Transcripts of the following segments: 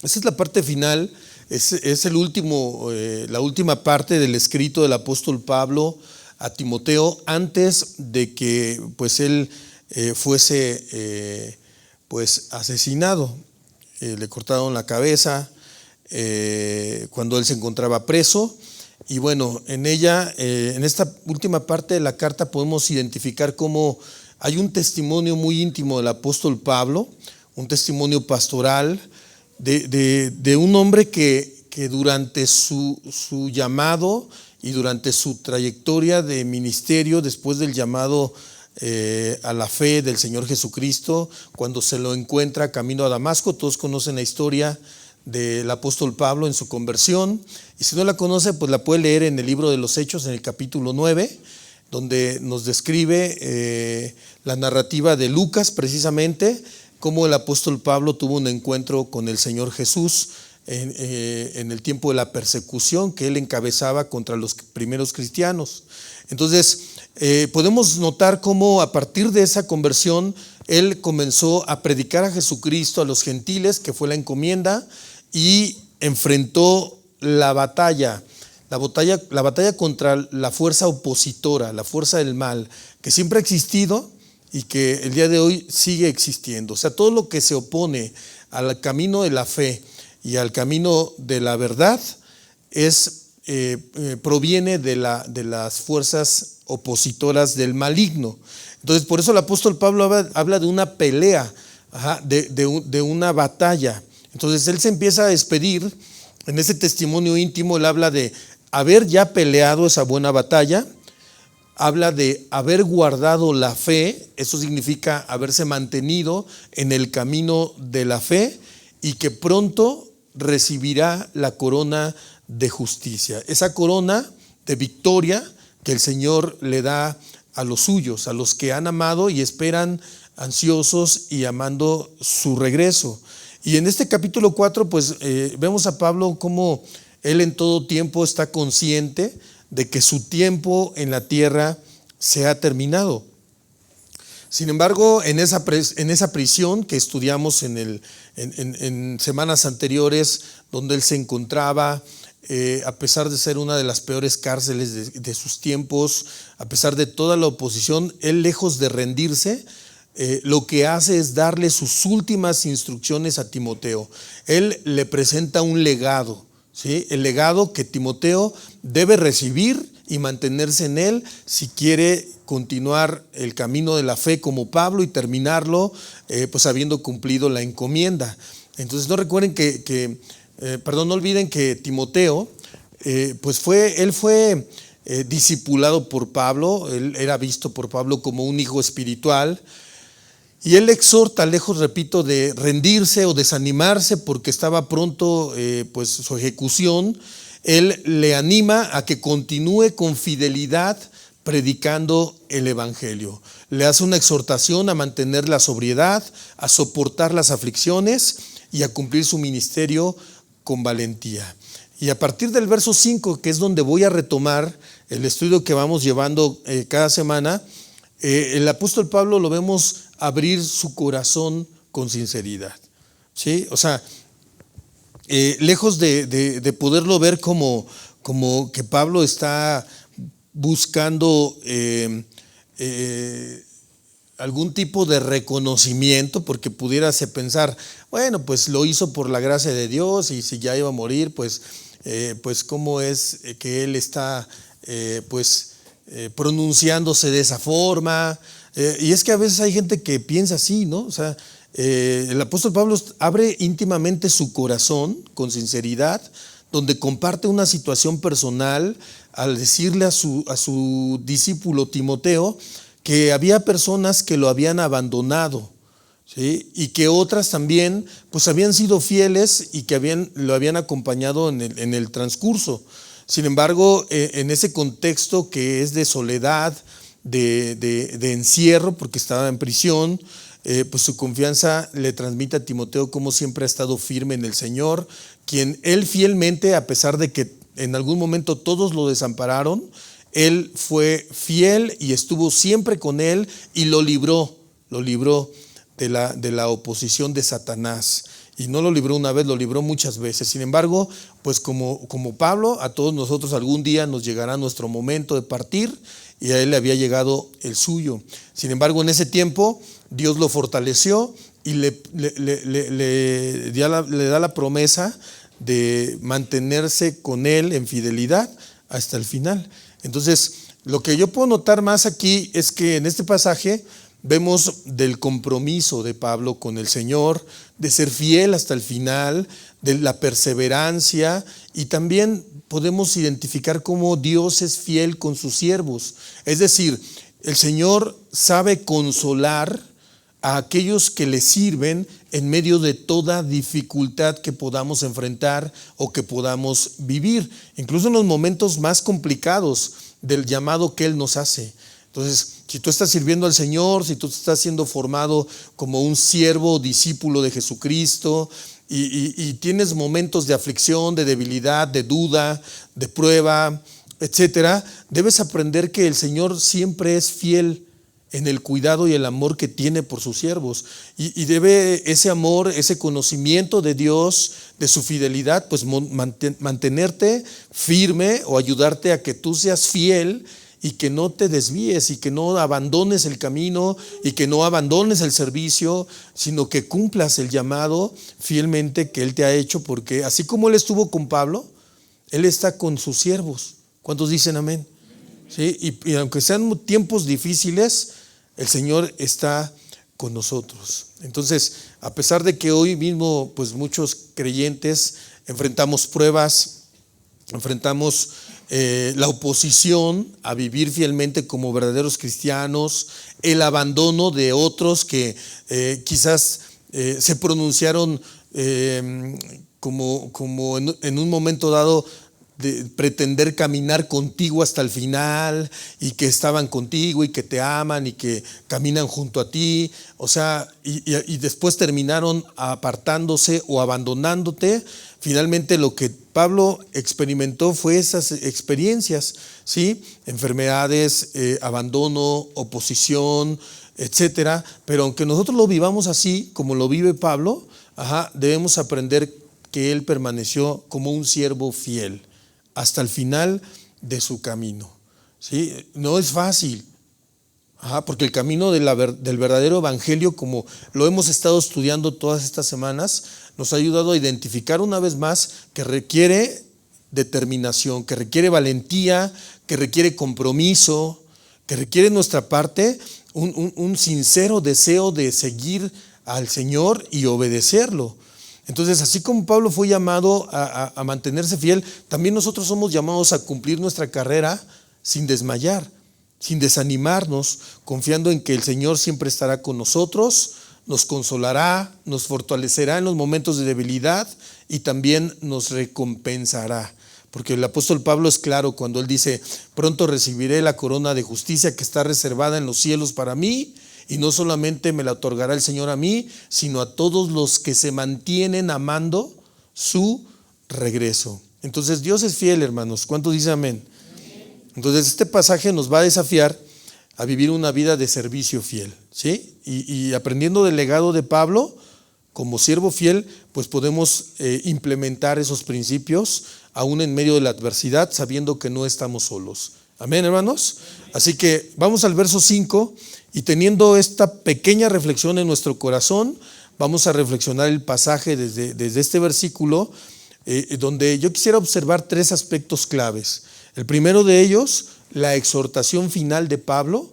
Esa es la parte final, es el último, la última parte del escrito del apóstol Pablo a Timoteo antes de que pues él fuese pues asesinado. Le cortaron la cabeza cuando él se encontraba preso. Y bueno, en ella, en esta última parte de la carta podemos identificar cómo hay un testimonio muy íntimo del apóstol Pablo, un testimonio pastoral de un hombre que durante su llamado y durante su trayectoria de ministerio, después del llamado a la fe del Señor Jesucristo, cuando se lo encuentra camino a Damasco. Todos conocen la historia del apóstol Pablo en su conversión, y si no la conoce, pues la puede leer en el libro de los Hechos, en el capítulo 9, donde nos describe la narrativa de Lucas, precisamente, cómo el apóstol Pablo tuvo un encuentro con el Señor Jesús en el tiempo de la persecución que él encabezaba contra los primeros cristianos. Entonces, podemos notar cómo a partir de esa conversión, él comenzó a predicar a Jesucristo a los gentiles, que fue la encomienda, y enfrentó la batalla contra la fuerza opositora, la fuerza del mal, que siempre ha existido y que el día de hoy sigue existiendo. O sea, todo lo que se opone al camino de la fe y al camino de la verdad proviene de las fuerzas opositoras del maligno. Entonces, por eso el apóstol Pablo habla de una pelea, de una batalla. Entonces, él se empieza a despedir en ese testimonio íntimo. Él habla de haber ya peleado esa buena batalla, habla de haber guardado la fe, eso significa haberse mantenido en el camino de la fe, y que pronto recibirá la corona de justicia, esa corona de victoria que el Señor le da a los suyos, a los que han amado y esperan ansiosos y amando su regreso. Y en este capítulo 4 pues vemos a Pablo como él en todo tiempo está consciente de que su tiempo en la tierra se ha terminado. Sin embargo, en esa prisión que estudiamos en semanas anteriores, donde él se encontraba, a pesar de ser una de las peores cárceles de sus tiempos, a pesar de toda la oposición, él, lejos de rendirse, lo que hace es darle sus últimas instrucciones a Timoteo. Él le presenta un legado, ¿sí? El legado que Timoteo debe recibir y mantenerse en él si quiere continuar el camino de la fe como Pablo y terminarlo pues habiendo cumplido la encomienda. Entonces no olviden que Timoteo pues él fue discipulado por Pablo. Él era visto por Pablo como un hijo espiritual, y él exhorta, lejos, repito, de rendirse o desanimarse porque estaba pronto pues su ejecución. Él le anima a que continúe con fidelidad predicando el evangelio. Le hace una exhortación a mantener la sobriedad, a soportar las aflicciones y a cumplir su ministerio con valentía. Y a partir del verso 5, que es donde voy a retomar el estudio que vamos llevando cada semana, el apóstol Pablo lo vemos abrir su corazón con sinceridad, ¿sí? O sea, lejos de poderlo ver como que Pablo está buscando algún tipo de reconocimiento, porque pudiérase pensar, bueno, pues lo hizo por la gracia de Dios, y si ya iba a morir, pues cómo es que él está pronunciándose de esa forma. Y es que a veces hay gente que piensa así, ¿no? O sea, el apóstol Pablo abre íntimamente su corazón con sinceridad, donde comparte una situación personal al decirle a su discípulo Timoteo que había personas que lo habían abandonado, ¿sí? Y que otras también pues habían sido fieles y que lo habían acompañado en el transcurso. Sin embargo, en ese contexto que es de soledad, de encierro, porque estaba en prisión, pues su confianza le transmite a Timoteo como siempre ha estado firme en el Señor, quien él fielmente, a pesar de que en algún momento todos lo desampararon, él fue fiel y estuvo siempre con él y lo libró de la oposición de Satanás. Y no lo libró una vez, lo libró muchas veces. Sin embargo, pues como Pablo, a todos nosotros algún día nos llegará nuestro momento de partir, y a él le había llegado el suyo. Sin embargo, en ese tiempo Dios lo fortaleció y le da la promesa de mantenerse con él en fidelidad hasta el final. Entonces, lo que yo puedo notar más aquí es que en este pasaje vemos del compromiso de Pablo con el Señor, de ser fiel hasta el final, de la perseverancia, y también podemos identificar cómo Dios es fiel con sus siervos. Es decir, el Señor sabe consolar a aquellos que le sirven en medio de toda dificultad que podamos enfrentar o que podamos vivir, incluso en los momentos más complicados del llamado que Él nos hace. Entonces, si tú estás sirviendo al Señor, si tú estás siendo formado como un siervo o discípulo de Jesucristo y tienes momentos de aflicción, de debilidad, de duda, de prueba, etcétera, debes aprender que el Señor siempre es fiel en el cuidado y el amor que tiene por sus siervos, y debe ese amor, ese conocimiento de Dios, de su fidelidad, pues mantenerte firme o ayudarte a que tú seas fiel y que no te desvíes y que no abandones el camino y que no abandones el servicio, sino que cumplas el llamado fielmente que Él te ha hecho, porque así como Él estuvo con Pablo, Él está con sus siervos. ¿Cuántos dicen amén? ¿Sí? Y aunque sean tiempos difíciles, el Señor está con nosotros. Entonces, a pesar de que hoy mismo pues muchos creyentes enfrentamos pruebas, enfrentamos la oposición a vivir fielmente como verdaderos cristianos, el abandono de otros que quizás se pronunciaron como en un momento dado de pretender caminar contigo hasta el final, y que estaban contigo y que te aman y que caminan junto a ti, o sea, y después terminaron apartándose o abandonándote. Finalmente lo que Pablo experimentó fue esas experiencias, ¿sí? Enfermedades, abandono, oposición, etcétera. Pero aunque nosotros lo vivamos así, como lo vive Pablo, debemos aprender que él permaneció como un siervo fiel hasta el final de su camino, ¿sí? No es fácil, porque el camino del verdadero evangelio, como lo hemos estado estudiando todas estas semanas, nos ha ayudado a identificar una vez más que requiere determinación, que requiere valentía, que requiere compromiso, que requiere nuestra parte un sincero deseo de seguir al Señor y obedecerlo. Entonces, así como Pablo fue llamado a mantenerse fiel, también nosotros somos llamados a cumplir nuestra carrera sin desmayar, sin desanimarnos, confiando en que el Señor siempre estará con nosotros, nos consolará, nos fortalecerá en los momentos de debilidad y también nos recompensará. Porque el apóstol Pablo es claro cuando él dice: pronto recibiré la corona de justicia que está reservada en los cielos para mí, y no solamente me la otorgará el Señor a mí, sino a todos los que se mantienen amando su regreso. Entonces Dios es fiel, hermanos. ¿Cuántos dicen amén? Entonces este pasaje nos va a desafiar a vivir una vida de servicio fiel, ¿sí? Y aprendiendo del legado de Pablo, como siervo fiel, pues podemos implementar esos principios aún en medio de la adversidad, sabiendo que no estamos solos. Amén, hermanos. Así que vamos al verso 5, y teniendo esta pequeña reflexión en nuestro corazón, vamos a reflexionar el pasaje desde este versículo, donde yo quisiera observar 3 aspectos claves. El primero de ellos, la exhortación final de Pablo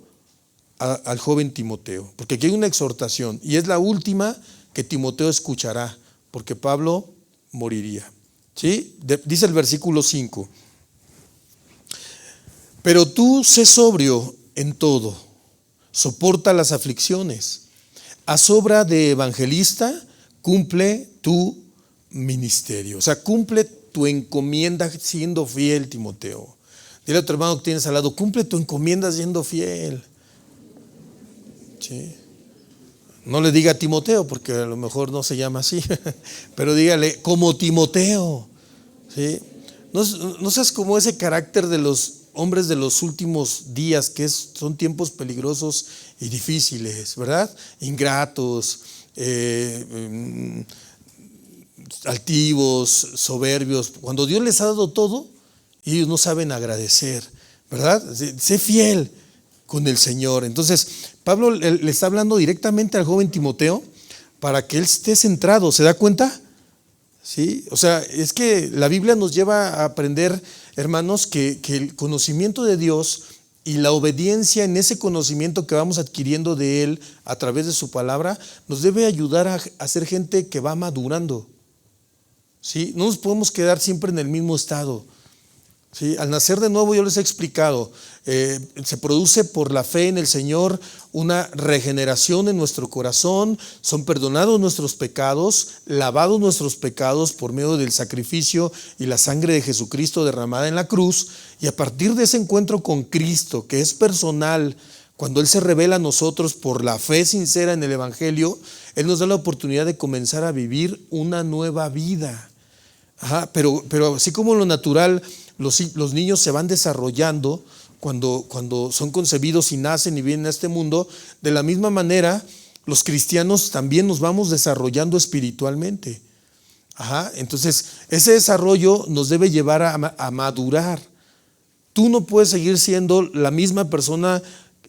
al joven Timoteo, porque aquí hay una exhortación y es la última que Timoteo escuchará, porque Pablo moriría, ¿sí? Dice el versículo 5: pero tú sé sobrio en todo, soporta las aflicciones, haz obra de evangelista, cumple tu ministerio. O sea, cumple tu encomienda siendo fiel, Timoteo. Dile a tu hermano que tienes al lado: cumple tu encomienda siendo fiel. ¿Sí? No le diga Timoteo, porque a lo mejor no se llama así, pero dígale como Timoteo, ¿sí? No seas como ese carácter de los hombres de los últimos días, que son tiempos peligrosos y difíciles, ¿verdad? Ingratos, altivos, soberbios. Cuando Dios les ha dado todo, ellos no saben agradecer, ¿verdad? Sé fiel con el Señor. Entonces, Pablo le está hablando directamente al joven Timoteo para que él esté centrado. ¿Se da cuenta? ¿Sí? O sea, es que la Biblia nos lleva a aprender, hermanos, que el conocimiento de Dios y la obediencia en ese conocimiento que vamos adquiriendo de Él a través de su palabra nos debe ayudar a ser gente que va madurando. ¿Sí? No nos podemos quedar siempre en el mismo estado. ¿Sí? Al nacer de nuevo, yo les he explicado, se produce por la fe en el Señor una regeneración en nuestro corazón, son perdonados nuestros pecados, lavados nuestros pecados por medio del sacrificio y la sangre de Jesucristo derramada en la cruz, y a partir de ese encuentro con Cristo, que es personal, cuando Él se revela a nosotros por la fe sincera en el Evangelio, Él nos da la oportunidad de comenzar a vivir una nueva vida. Pero así como en lo natural, los niños se van desarrollando cuando son concebidos y nacen y vienen a este mundo, de la misma manera los cristianos también nos vamos desarrollando espiritualmente. Entonces ese desarrollo nos debe llevar a madurar. Tú no puedes seguir siendo la misma persona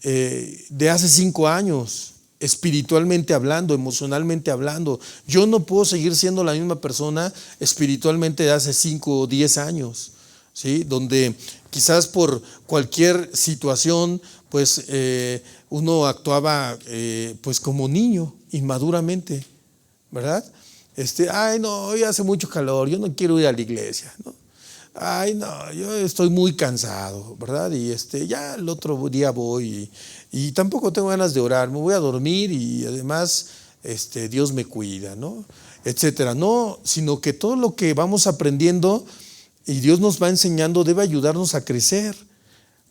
de hace 5 años, espiritualmente hablando, emocionalmente hablando. Yo no puedo seguir siendo la misma persona espiritualmente de hace 5 o 10 años. ¿Sí? Donde quizás por cualquier situación pues uno actuaba pues como niño, inmaduramente, ¿verdad? Ay no, hoy hace mucho calor, yo no quiero ir a la iglesia, ¿no? Ay no, yo estoy muy cansado, ¿verdad? Y ya el otro día voy y tampoco tengo ganas de orar, me voy a dormir y además Dios me cuida, ¿no? Etcétera. No, sino que todo lo que vamos aprendiendo y Dios nos va enseñando debe ayudarnos a crecer,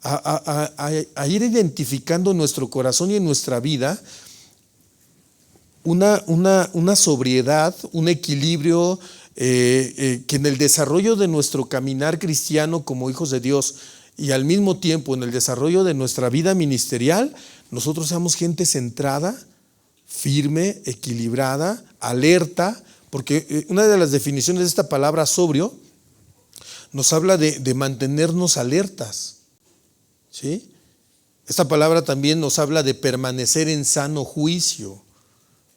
a ir identificando en nuestro corazón y en nuestra vida una sobriedad, un equilibrio que en el desarrollo de nuestro caminar cristiano como hijos de Dios y al mismo tiempo en el desarrollo de nuestra vida ministerial, nosotros seamos gente centrada, firme, equilibrada, alerta, porque una de las definiciones de esta palabra sobrio nos habla de mantenernos alertas, ¿sí? Esta palabra también nos habla de permanecer en sano juicio,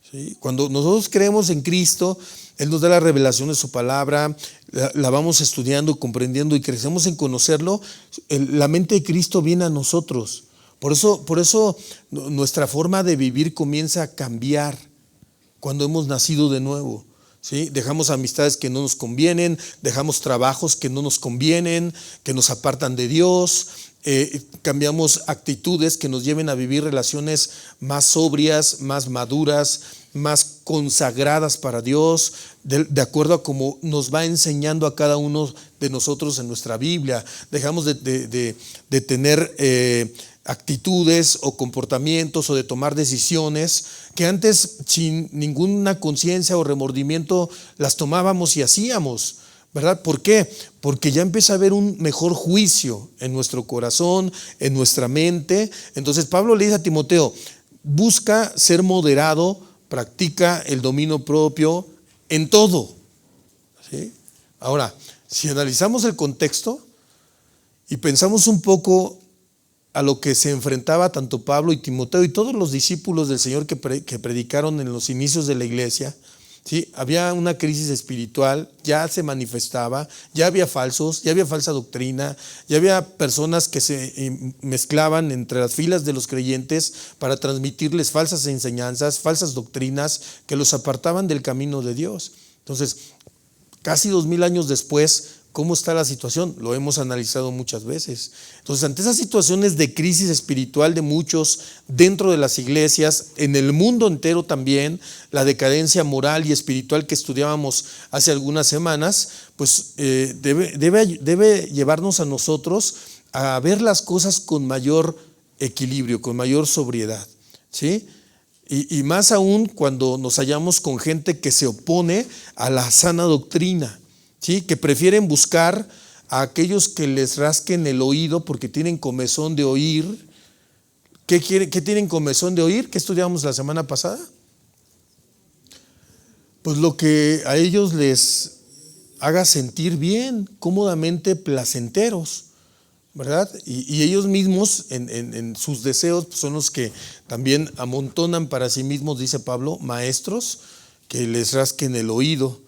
¿sí? Cuando nosotros creemos en Cristo, Él nos da la revelación de su palabra, la vamos estudiando, comprendiendo y crecemos en conocerlo, la mente de Cristo viene a nosotros. Por eso nuestra forma de vivir comienza a cambiar cuando hemos nacido de nuevo. ¿Sí? Dejamos amistades que no nos convienen, dejamos trabajos que no nos convienen, que nos apartan de Dios, cambiamos actitudes que nos lleven a vivir relaciones más sobrias, más maduras, más consagradas para Dios, de acuerdo a cómo nos va enseñando a cada uno de nosotros en nuestra Biblia. Dejamos de tener actitudes o comportamientos o de tomar decisiones que antes sin ninguna conciencia o remordimiento las tomábamos y hacíamos, ¿verdad? ¿Por qué? Porque ya empieza a haber un mejor juicio en nuestro corazón, en nuestra mente. Entonces Pablo le dice a Timoteo, busca ser moderado, practica el dominio propio en todo, ¿sí? Ahora, si analizamos el contexto y pensamos un poco a lo que se enfrentaba tanto Pablo y Timoteo y todos los discípulos del Señor que predicaron en los inicios de la iglesia, ¿sí? Había una crisis espiritual, ya se manifestaba, ya había falsos, ya había falsa doctrina, ya había personas que se mezclaban entre las filas de los creyentes para transmitirles falsas enseñanzas, falsas doctrinas que los apartaban del camino de Dios. Entonces, casi 2000 años después, ¿cómo está la situación? Lo hemos analizado muchas veces. Entonces, ante esas situaciones de crisis espiritual de muchos dentro de las iglesias, en el mundo entero también, la decadencia moral y espiritual que estudiábamos hace algunas semanas, pues debe llevarnos a nosotros a ver las cosas con mayor equilibrio, con mayor sobriedad, ¿sí? Y más aún cuando nos hallamos con gente que se opone a la sana doctrina, ¿sí? Que prefieren buscar a aquellos que les rasquen el oído porque tienen comezón de oír. ¿Qué tienen comezón de oír? ¿Qué estudiamos la semana pasada? Pues lo que a ellos les haga sentir bien, cómodamente placenteros, ¿verdad? Y ellos mismos en sus deseos pues, son los que también amontonan para sí mismos, dice Pablo, maestros que les rasquen el oído.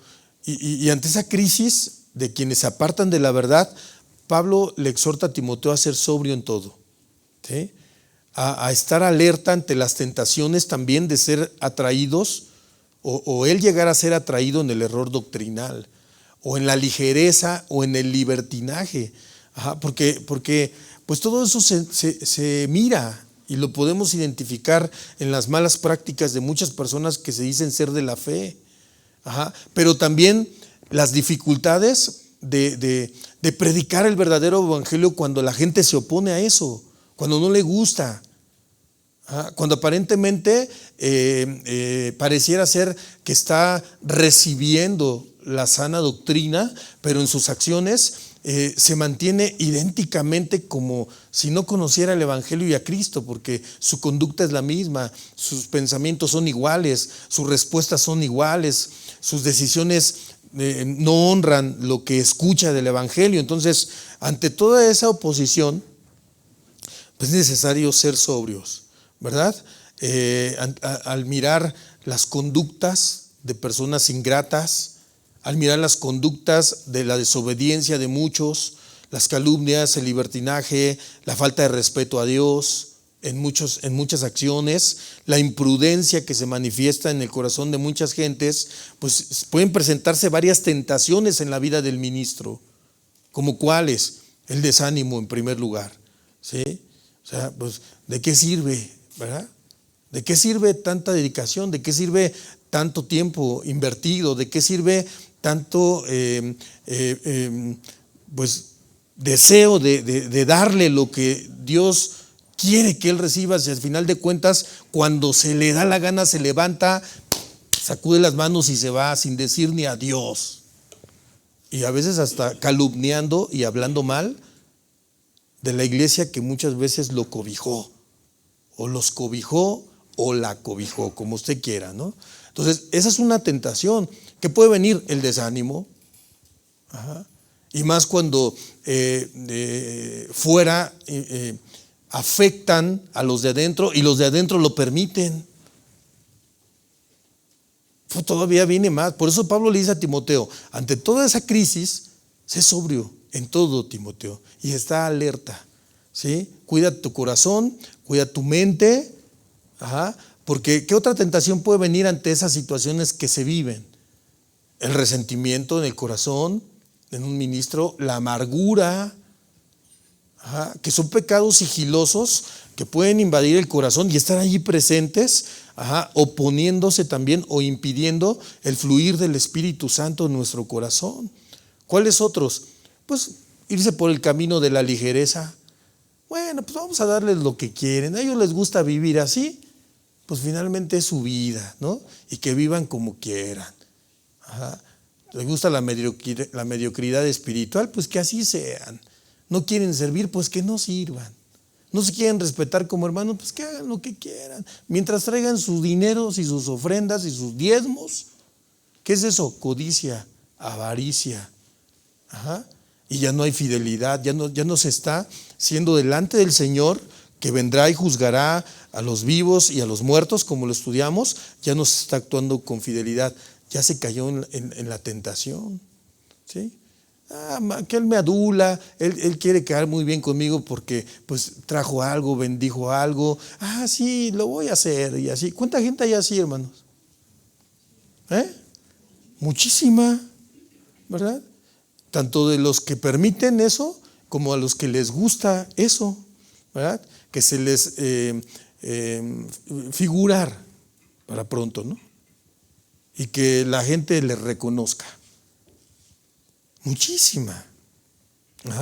Y ante esa crisis de quienes se apartan de la verdad, Pablo le exhorta a Timoteo a ser sobrio en todo, ¿sí? A estar alerta ante las tentaciones también de ser atraídos o él llegar a ser atraído en el error doctrinal o en la ligereza o en el libertinaje. Porque pues todo eso se mira y lo podemos identificar en las malas prácticas de muchas personas que se dicen ser de la fe. Pero también las dificultades de predicar el verdadero evangelio cuando la gente se opone a eso, cuando no le gusta, cuando aparentemente pareciera ser que está recibiendo la sana doctrina, pero en sus acciones se mantiene idénticamente como si no conociera el evangelio y a Cristo, porque su conducta es la misma, sus pensamientos son iguales, sus respuestas son iguales, sus decisiones no honran lo que escucha del evangelio. Entonces, ante toda esa oposición, pues es necesario ser sobrios, ¿verdad? Al mirar las conductas de personas ingratas, al mirar las conductas de la desobediencia de muchos, las calumnias, el libertinaje, la falta de respeto a Dios en muchas acciones, la imprudencia que se manifiesta en el corazón de muchas gentes, pues pueden presentarse varias tentaciones en la vida del ministro, como cuáles, el desánimo en primer lugar, ¿sí? O sea, pues, ¿de qué sirve, verdad? ¿De qué sirve tanta dedicación? ¿De qué sirve tanto tiempo invertido? ¿De qué sirve tanto pues deseo de darle lo que Dios quiere que él reciba? Si al final de cuentas, cuando se le da la gana, se levanta, sacude las manos y se va sin decir ni adiós. Y a veces hasta calumniando y hablando mal de la iglesia que muchas veces lo cobijó, o los cobijó, o la cobijó, como usted quiera, ¿no? Entonces, esa es una tentación que puede venir, el desánimo, y más cuando fuera afectan a los de adentro y los de adentro lo permiten. Pues todavía viene más. Por eso Pablo le dice a Timoteo, ante toda esa crisis, sé sobrio en todo, Timoteo, y está alerta, ¿sí? Cuida tu corazón, cuida tu mente, porque ¿qué otra tentación puede venir ante esas situaciones que se viven? El resentimiento en el corazón, en un ministro, la amargura, que son pecados sigilosos que pueden invadir el corazón y estar allí presentes, oponiéndose también o impidiendo el fluir del Espíritu Santo en nuestro corazón. ¿Cuáles otros? Pues irse por el camino de la ligereza. Bueno, pues vamos a darles lo que quieren. A ellos les gusta vivir así, pues finalmente es su vida, ¿no? Y que vivan como quieran. Les gusta la mediocridad espiritual, pues que así sean. No quieren servir, pues que no sirvan. No se quieren respetar como hermanos, pues que hagan lo que quieran. Mientras traigan sus dineros y sus ofrendas y sus diezmos. ¿Qué es eso? Codicia, avaricia. Y ya no hay fidelidad, ya no se está siendo delante del Señor, que vendrá y juzgará a los vivos y a los muertos, como lo estudiamos, ya no se está actuando con fidelidad, ya se cayó en la tentación, ¿sí? Que él me adula, él quiere quedar muy bien conmigo porque pues trajo algo, bendijo algo, sí, lo voy a hacer, y así. ¿Cuánta gente hay así, hermanos? Muchísima, ¿verdad? Tanto de los que permiten eso, como a los que les gusta eso, ¿verdad? Que se les figurar para pronto, ¿no? Y que la gente les reconozca. Muchísima.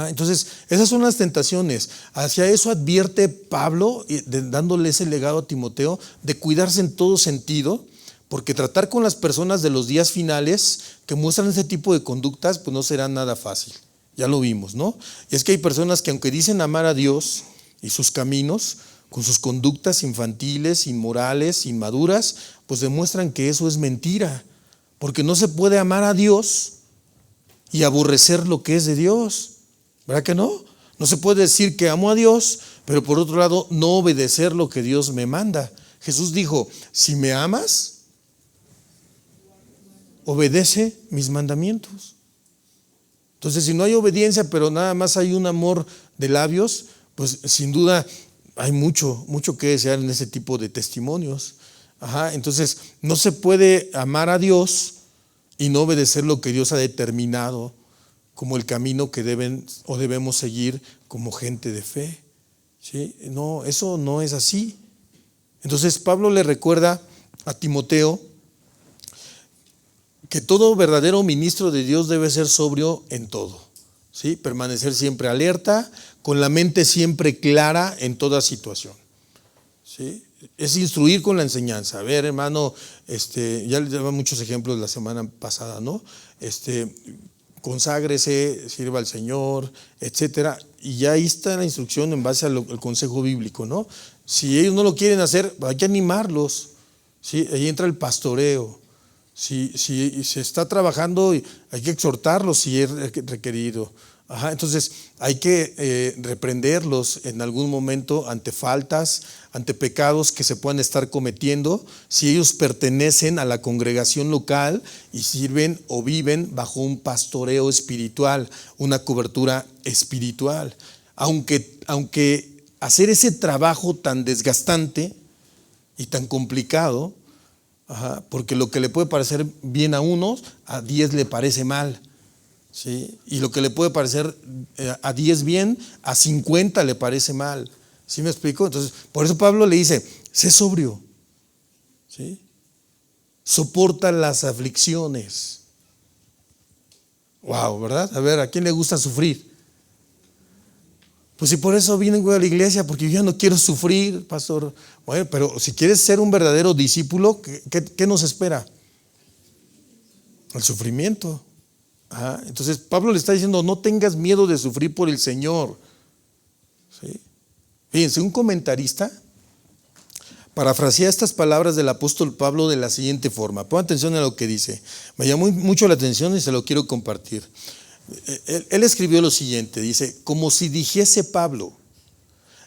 Entonces, esas son las tentaciones. Hacia eso advierte Pablo, dándole ese legado a Timoteo, de cuidarse en todo sentido, porque tratar con las personas de los días finales que muestran ese tipo de conductas, pues no será nada fácil. Ya lo vimos, ¿no? Y es que hay personas que aunque dicen amar a Dios y sus caminos, con sus conductas infantiles, inmorales, inmaduras, pues demuestran que eso es mentira, porque no se puede amar a Dios y aborrecer lo que es de Dios, ¿verdad que no? No se puede decir que amo a Dios, pero por otro lado no obedecer lo que Dios me manda. Jesús dijo, si me amas, obedece mis mandamientos. Entonces, si no hay obediencia, pero nada más hay un amor de labios, pues sin duda hay mucho que desear en ese tipo de testimonios. Entonces, no se puede amar a Dios y no obedecer lo que Dios ha determinado como el camino que deben o debemos seguir como gente de fe. ¿Sí? No, eso no es así. Entonces, Pablo le recuerda a Timoteo que todo verdadero ministro de Dios debe ser sobrio en todo, ¿sí? Permanecer siempre alerta, con la mente siempre clara en toda situación, ¿sí? Es instruir con la enseñanza. A ver, hermano, ya les daba muchos ejemplos la semana pasada, ¿no? Conságrese, sirva al Señor, etcétera. Y ya ahí está la instrucción en base al consejo bíblico, ¿no? Si ellos no lo quieren hacer, hay que animarlos, ¿sí? Ahí entra el pastoreo. Si se está trabajando, hay que exhortarlos si es requerido. Entonces hay que reprenderlos en algún momento ante faltas, ante pecados que se puedan estar cometiendo, si ellos pertenecen a la congregación local y sirven o viven bajo un pastoreo espiritual, una cobertura espiritual. Aunque hacer ese trabajo tan desgastante y tan complicado, porque lo que le puede parecer bien a unos, a 10 le parece mal, ¿sí? Y lo que le puede parecer a 10 bien, a 50 le parece mal. ¿Sí me explico? Entonces, por eso Pablo le dice, sé sobrio, ¿sí? Soporta las aflicciones. Wow, ¿verdad? A ver, ¿a quién le gusta sufrir? Pues si por eso vengo a la iglesia, porque yo ya no quiero sufrir, pastor. Bueno, pero si quieres ser un verdadero discípulo, ¿qué nos espera? El sufrimiento. Entonces Pablo le está diciendo, no tengas miedo de sufrir por el Señor. ¿Sí? Fíjense, un comentarista parafrasea estas palabras del apóstol Pablo de la siguiente forma. Pon atención a lo que dice. Me llamó mucho la atención y se lo quiero compartir. Él escribió lo siguiente, dice, como si dijese Pablo,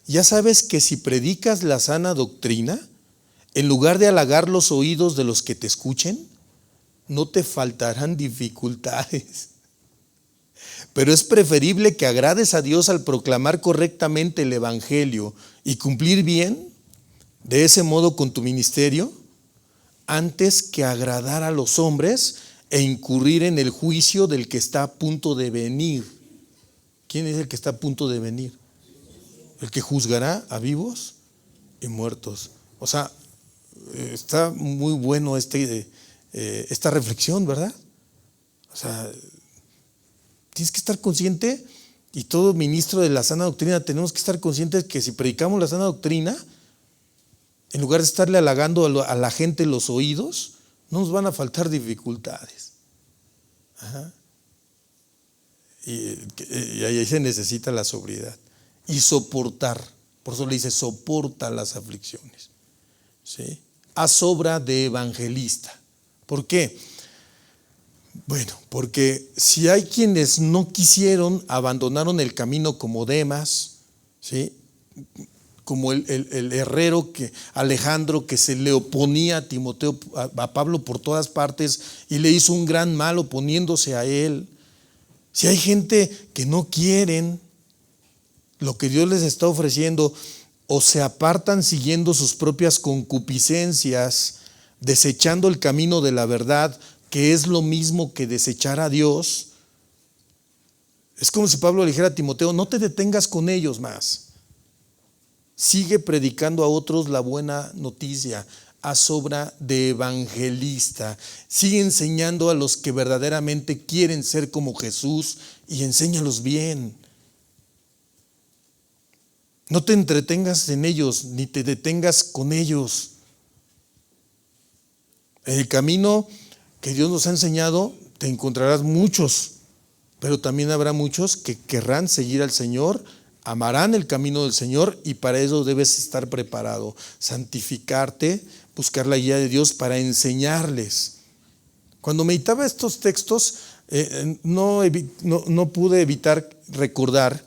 ya sabes que si predicas la sana doctrina, en lugar de halagar los oídos de los que te escuchen, no te faltarán dificultades. Pero es preferible que agrades a Dios al proclamar correctamente el evangelio y cumplir bien, de ese modo con tu ministerio, antes que agradar a los hombres e incurrir en el juicio del que está a punto de venir. ¿Quién es el que está a punto de venir? El que juzgará a vivos y muertos. O sea, está muy bueno esta reflexión, ¿verdad? O sea, tienes que estar consciente, y todo ministro de la sana doctrina tenemos que estar conscientes que si predicamos la sana doctrina, en lugar de estarle halagando a la gente los oídos, no nos van a faltar dificultades. Y ahí se necesita la sobriedad y soportar. Por eso le dice, soporta las aflicciones, ¿sí? Haz obra de evangelista. ¿Por qué? Bueno, porque si hay quienes no quisieron, abandonaron el camino como Demas, ¿sí? Como el herrero Alejandro, que se le oponía a Timoteo, a Pablo por todas partes, y le hizo un gran mal oponiéndose a él. Si hay gente que no quieren lo que Dios les está ofreciendo, o se apartan siguiendo sus propias concupiscencias, desechando el camino de la verdad, que es lo mismo que desechar a Dios, es como si Pablo le dijera a Timoteo, no te detengas con ellos más. Sigue predicando a otros la buena noticia, haz obra de evangelista. Sigue enseñando a los que verdaderamente quieren ser como Jesús y enséñalos bien. No te entretengas en ellos, ni te detengas con ellos. En el camino que Dios nos ha enseñado, te encontrarás muchos, pero también habrá muchos que querrán seguir al Señor, amarán el camino del Señor, y para eso debes estar preparado, santificarte, buscar la guía de Dios para enseñarles. Cuando meditaba estos textos, no pude evitar recordar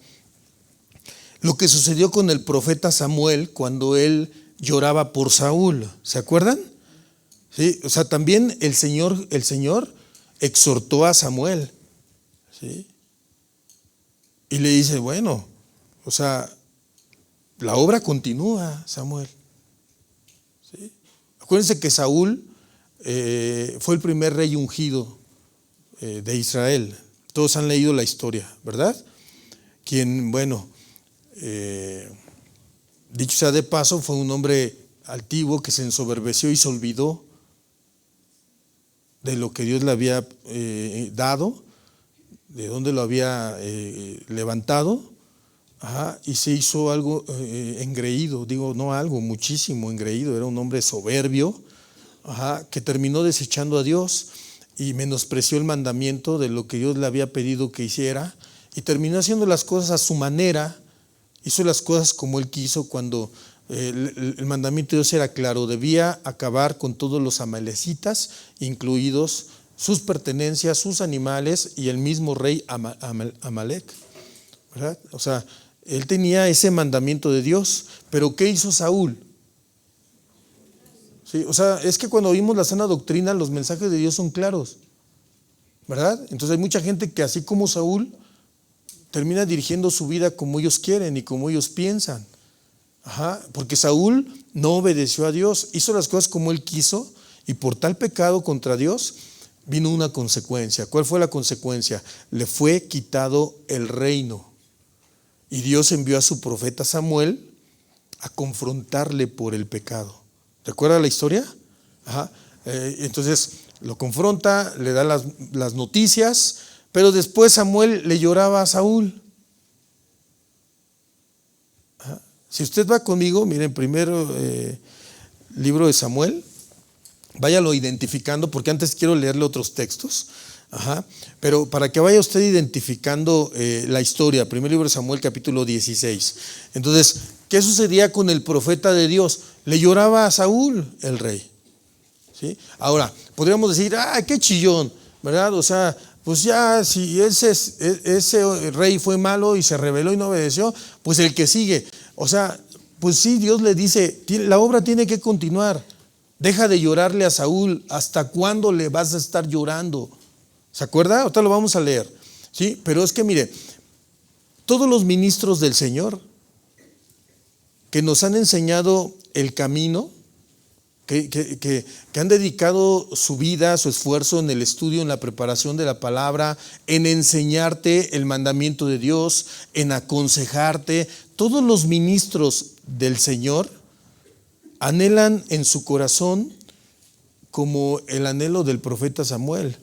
lo que sucedió con el profeta Samuel cuando él lloraba por Saúl. ¿Se acuerdan? ¿Sí? O sea, también el Señor exhortó a Samuel, ¿sí? Y le dice, bueno, o sea, la obra continúa, Samuel, ¿sí? Acuérdense que Saúl fue el primer rey ungido de Israel. Todos han leído la historia, ¿verdad? Quien, bueno, dicho sea de paso, fue un hombre altivo que se ensoberbeció y se olvidó de lo que Dios le había dado, de dónde lo había levantado, y se hizo algo engreído, muchísimo engreído. Era un hombre soberbio, que terminó desechando a Dios y menospreció el mandamiento de lo que Dios le había pedido que hiciera, y terminó haciendo las cosas a su manera. Hizo las cosas como él quiso, cuando el mandamiento de Dios era claro: debía acabar con todos los amalecitas, incluidos sus pertenencias, sus animales y el mismo rey Amalek, ¿verdad? O sea, él tenía ese mandamiento de Dios. Pero ¿qué hizo Saúl? Sí, o sea, es que cuando oímos la sana doctrina, los mensajes de Dios son claros, ¿verdad? Entonces hay mucha gente que, así como Saúl, termina dirigiendo su vida como ellos quieren y como ellos piensan. Porque Saúl no obedeció a Dios, hizo las cosas como él quiso, y por tal pecado contra Dios vino una consecuencia. ¿Cuál fue la consecuencia? Le fue quitado el reino, y Dios envió a su profeta Samuel a confrontarle por el pecado. ¿Recuerda la historia? Entonces lo confronta, le da las noticias, pero después Samuel le lloraba a Saúl. Si usted va conmigo, miren, primero libro de Samuel, váyalo identificando, porque antes quiero leerle otros textos. Pero para que vaya usted identificando la historia, primer libro de Samuel, capítulo 16. Entonces, ¿qué sucedía con el profeta de Dios? Le lloraba a Saúl, el rey, ¿sí? Ahora, podríamos decir, qué chillón, ¿verdad? O sea, pues ya, si ese rey fue malo y se rebeló y no obedeció, pues el que sigue. O sea, pues sí, Dios le dice, la obra tiene que continuar. Deja de llorarle a Saúl. ¿Hasta cuándo le vas a estar llorando? ¿Se acuerda? Ahorita lo vamos a leer, ¿sí? Pero es que mire, todos los ministros del Señor que nos han enseñado el camino, que han dedicado su vida, su esfuerzo en el estudio, en la preparación de la palabra, en enseñarte el mandamiento de Dios, en aconsejarte, todos los ministros del Señor anhelan en su corazón, como el anhelo del profeta Samuel,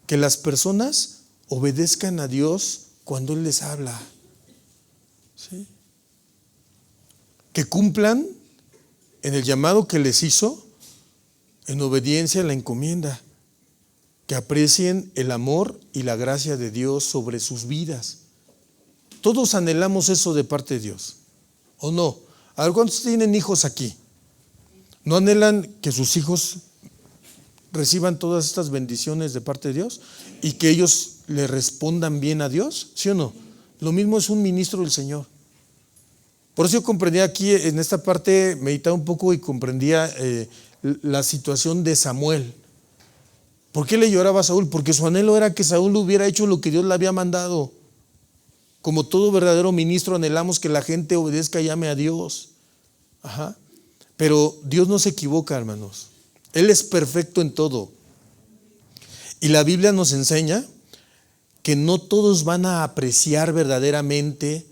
que las personas obedezcan a Dios cuando Él les habla, ¿sí? Que cumplan en el llamado que les hizo, en obediencia a la encomienda, que aprecien el amor y la gracia de Dios sobre sus vidas. Todos anhelamos eso de parte de Dios, ¿o no? A ver, ¿cuántos tienen hijos aquí? ¿No anhelan que sus hijos reciban todas estas bendiciones de parte de Dios y que ellos le respondan bien a Dios? ¿Sí o no? Lo mismo es un ministro del Señor. Por eso yo comprendía aquí, en esta parte, meditaba un poco y comprendía la situación de Samuel. ¿Por qué le lloraba a Saúl? Porque su anhelo era que Saúl hubiera hecho lo que Dios le había mandado. Como todo verdadero ministro, anhelamos que la gente obedezca y ame a Dios. Pero Dios no se equivoca, hermanos. Él es perfecto en todo. Y la Biblia nos enseña que no todos van a apreciar verdaderamente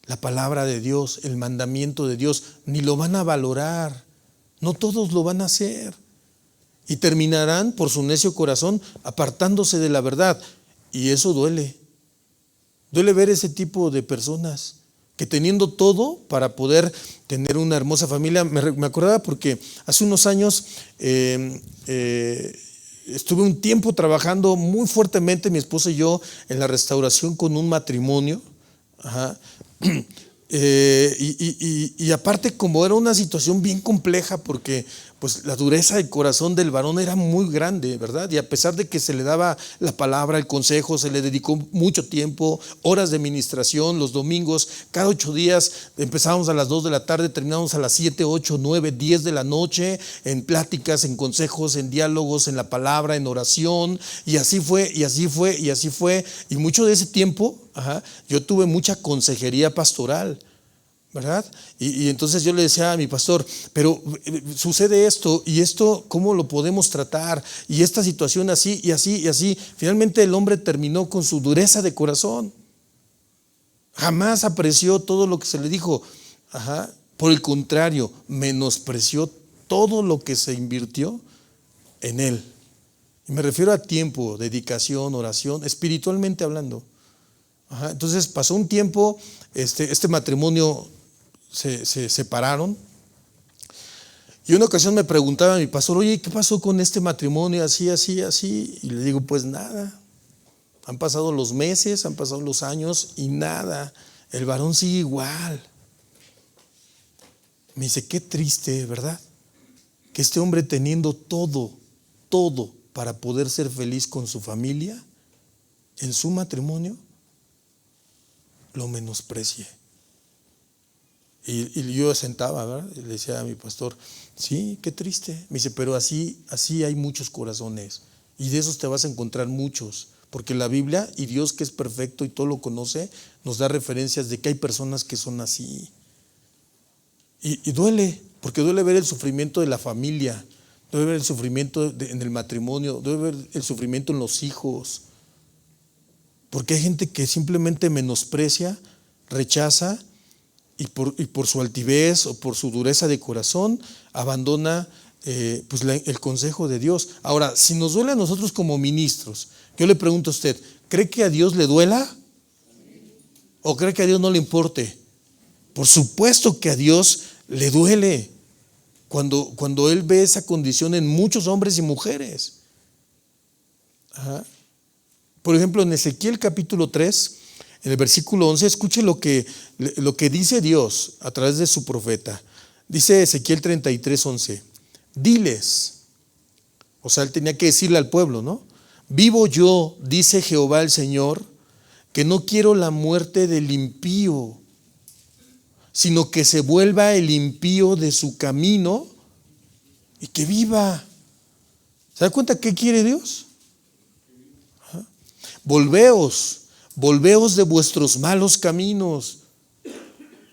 la palabra de Dios, el mandamiento de Dios, ni lo van a valorar. No todos lo van a hacer. Y terminarán por su necio corazón apartándose de la verdad. Y eso duele. Duele ver ese tipo de personas que, teniendo todo para poder tener una hermosa familia, me acordaba porque hace unos años estuve un tiempo trabajando muy fuertemente, mi esposa y yo, en la restauración con un matrimonio. Y aparte, como era una situación bien compleja, porque pues la dureza del corazón del varón era muy grande, ¿verdad? Y a pesar de que se le daba la palabra, el consejo, se le dedicó mucho tiempo, horas de ministración, los domingos, cada 8 días, empezábamos a las 2 de la tarde, terminábamos a las 7, 8, 9, 10 de la noche, en pláticas, en consejos, en diálogos, en la palabra, en oración, y así fue, y así fue, y así fue. Y mucho de ese tiempo, yo tuve mucha consejería pastoral, ¿verdad? Y entonces yo le decía a mi pastor, pero sucede esto, y esto, ¿cómo lo podemos tratar? Y esta situación así, y así, y así. Finalmente el hombre terminó con su dureza de corazón. Jamás apreció todo lo que se le dijo. Por el contrario, menospreció todo lo que se invirtió en él. Y me refiero a tiempo, dedicación, oración, espiritualmente hablando. Entonces pasó un tiempo, este matrimonio se separaron, y una ocasión me preguntaba a mi pastor, oye, ¿qué pasó con este matrimonio? Así, así, así. Y le digo, pues nada, han pasado los meses, han pasado los años y nada, el varón sigue igual. Me dice, qué triste, ¿verdad? Que este hombre, teniendo todo para poder ser feliz con su familia, en su matrimonio, lo menosprecie. Y yo sentaba, ¿verdad? Y le decía a mi pastor, sí, qué triste. Me dice, pero así hay muchos corazones, y de esos te vas a encontrar muchos, porque la Biblia y Dios, que es perfecto y todo lo conoce, nos da referencias de que hay personas que son así. Y duele, porque duele ver el sufrimiento de la familia, duele ver el sufrimiento en el matrimonio, duele ver el sufrimiento en los hijos, porque hay gente que simplemente menosprecia, rechaza, y por su altivez o por su dureza de corazón abandona pues el consejo de Dios. Ahora, si nos duele a nosotros como ministros, yo le pregunto a usted, ¿cree que a Dios le duela? ¿O cree que a Dios no le importe? Por supuesto que a Dios le duele cuando Él ve esa condición en muchos hombres y mujeres. Por ejemplo, en Ezequiel capítulo 3, en el versículo 11, escuche lo que dice Dios a través de su profeta. Dice Ezequiel 33, 11, diles, o sea, él tenía que decirle al pueblo, ¿no? Vivo yo, dice Jehová el Señor, que no quiero la muerte del impío, sino que se vuelva el impío de su camino y que viva. ¿Se da cuenta qué quiere Dios? Volveos de vuestros malos caminos.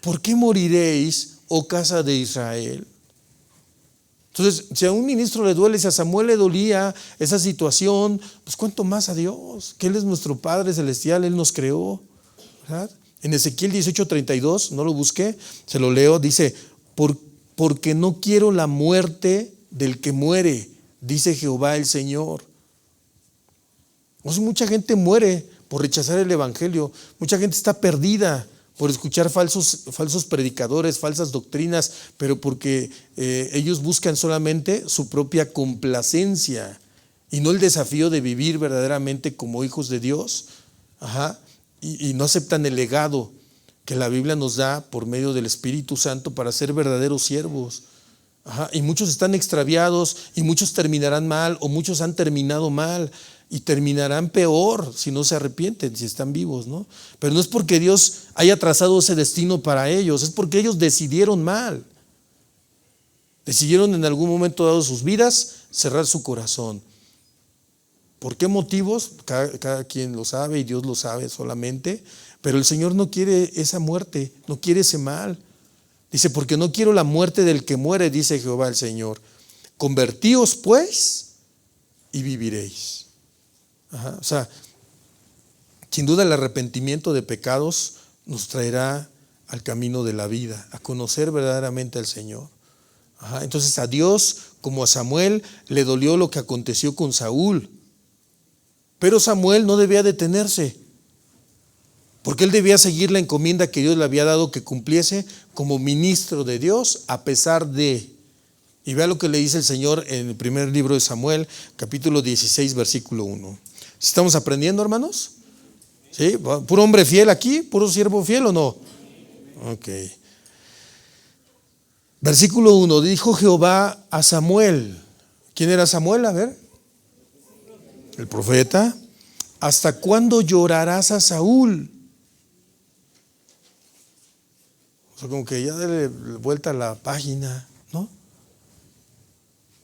¿Por qué moriréis, oh casa de Israel? Entonces, si a un ministro le duele, si a Samuel le dolía esa situación, pues cuánto más a Dios, que Él es nuestro Padre Celestial, Él nos creó, ¿verdad? En Ezequiel 18:32, no lo busqué, se lo leo, dice, porque no quiero la muerte del que muere, dice Jehová el Señor. O sea, mucha gente muere por rechazar el evangelio, mucha gente está perdida por escuchar falsos predicadores, falsas doctrinas, pero porque ellos buscan solamente su propia complacencia y no el desafío de vivir verdaderamente como hijos de Dios. Y no aceptan el legado que la Biblia nos da por medio del Espíritu Santo para ser verdaderos siervos. Y muchos están extraviados, y muchos terminarán mal, o muchos han terminado mal y terminarán peor si no se arrepienten, si están vivos, ¿no? Pero no es porque Dios haya trazado ese destino para ellos, es porque ellos decidieron mal. Decidieron en algún momento dado de sus vidas cerrar su corazón. ¿Por qué motivos? Cada quien lo sabe y Dios lo sabe solamente, pero el Señor no quiere esa muerte, no quiere ese mal. Dice, porque no quiero la muerte del que muere, dice Jehová el Señor. Convertíos pues y viviréis. O sea, sin duda el arrepentimiento de pecados nos traerá al camino de la vida, a conocer verdaderamente al Señor. Entonces a Dios, como a Samuel, le dolió lo que aconteció con Saúl. Pero Samuel no debía detenerse, porque él debía seguir la encomienda que Dios le había dado que cumpliese como ministro de Dios a pesar de. Y vea lo que le dice el Señor en el primer libro de Samuel, capítulo 16, versículo 1. ¿Estamos aprendiendo, hermanos? ¿Sí? ¿Puro hombre fiel aquí? ¿Puro siervo fiel o no? Ok. Versículo 1, dijo Jehová a Samuel. ¿Quién era Samuel? A ver. El profeta. ¿Hasta cuándo llorarás a Saúl? O sea, como que ya dale vuelta a la página, ¿no?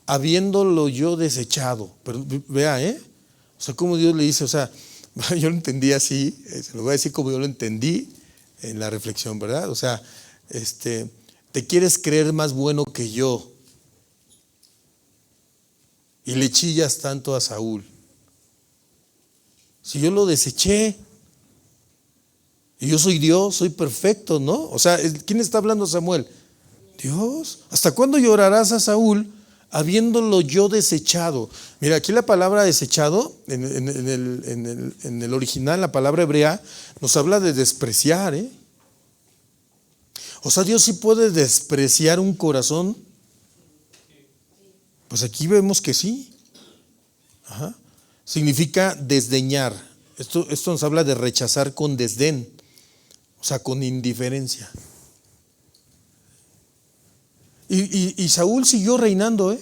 Habiéndolo yo desechado. Pero vea, o sea, como Dios le dice, o sea, yo lo entendí así, se lo voy a decir como yo lo entendí en la reflexión, ¿verdad? O sea, te quieres creer más bueno que yo y le chillas tanto a Saúl. Si yo lo deseché y yo soy Dios, soy perfecto, ¿no? O sea, ¿quién está hablando, Samuel? Dios. ¿Hasta cuándo llorarás a Saúl habiéndolo yo desechado? Mira, aquí la palabra desechado, en el original, la palabra hebrea, nos habla de despreciar, O sea, Dios sí puede despreciar un corazón. Pues aquí vemos que sí. Ajá. Significa desdeñar. Esto nos habla de rechazar con desdén, o sea, con indiferencia. Y Saúl siguió reinando,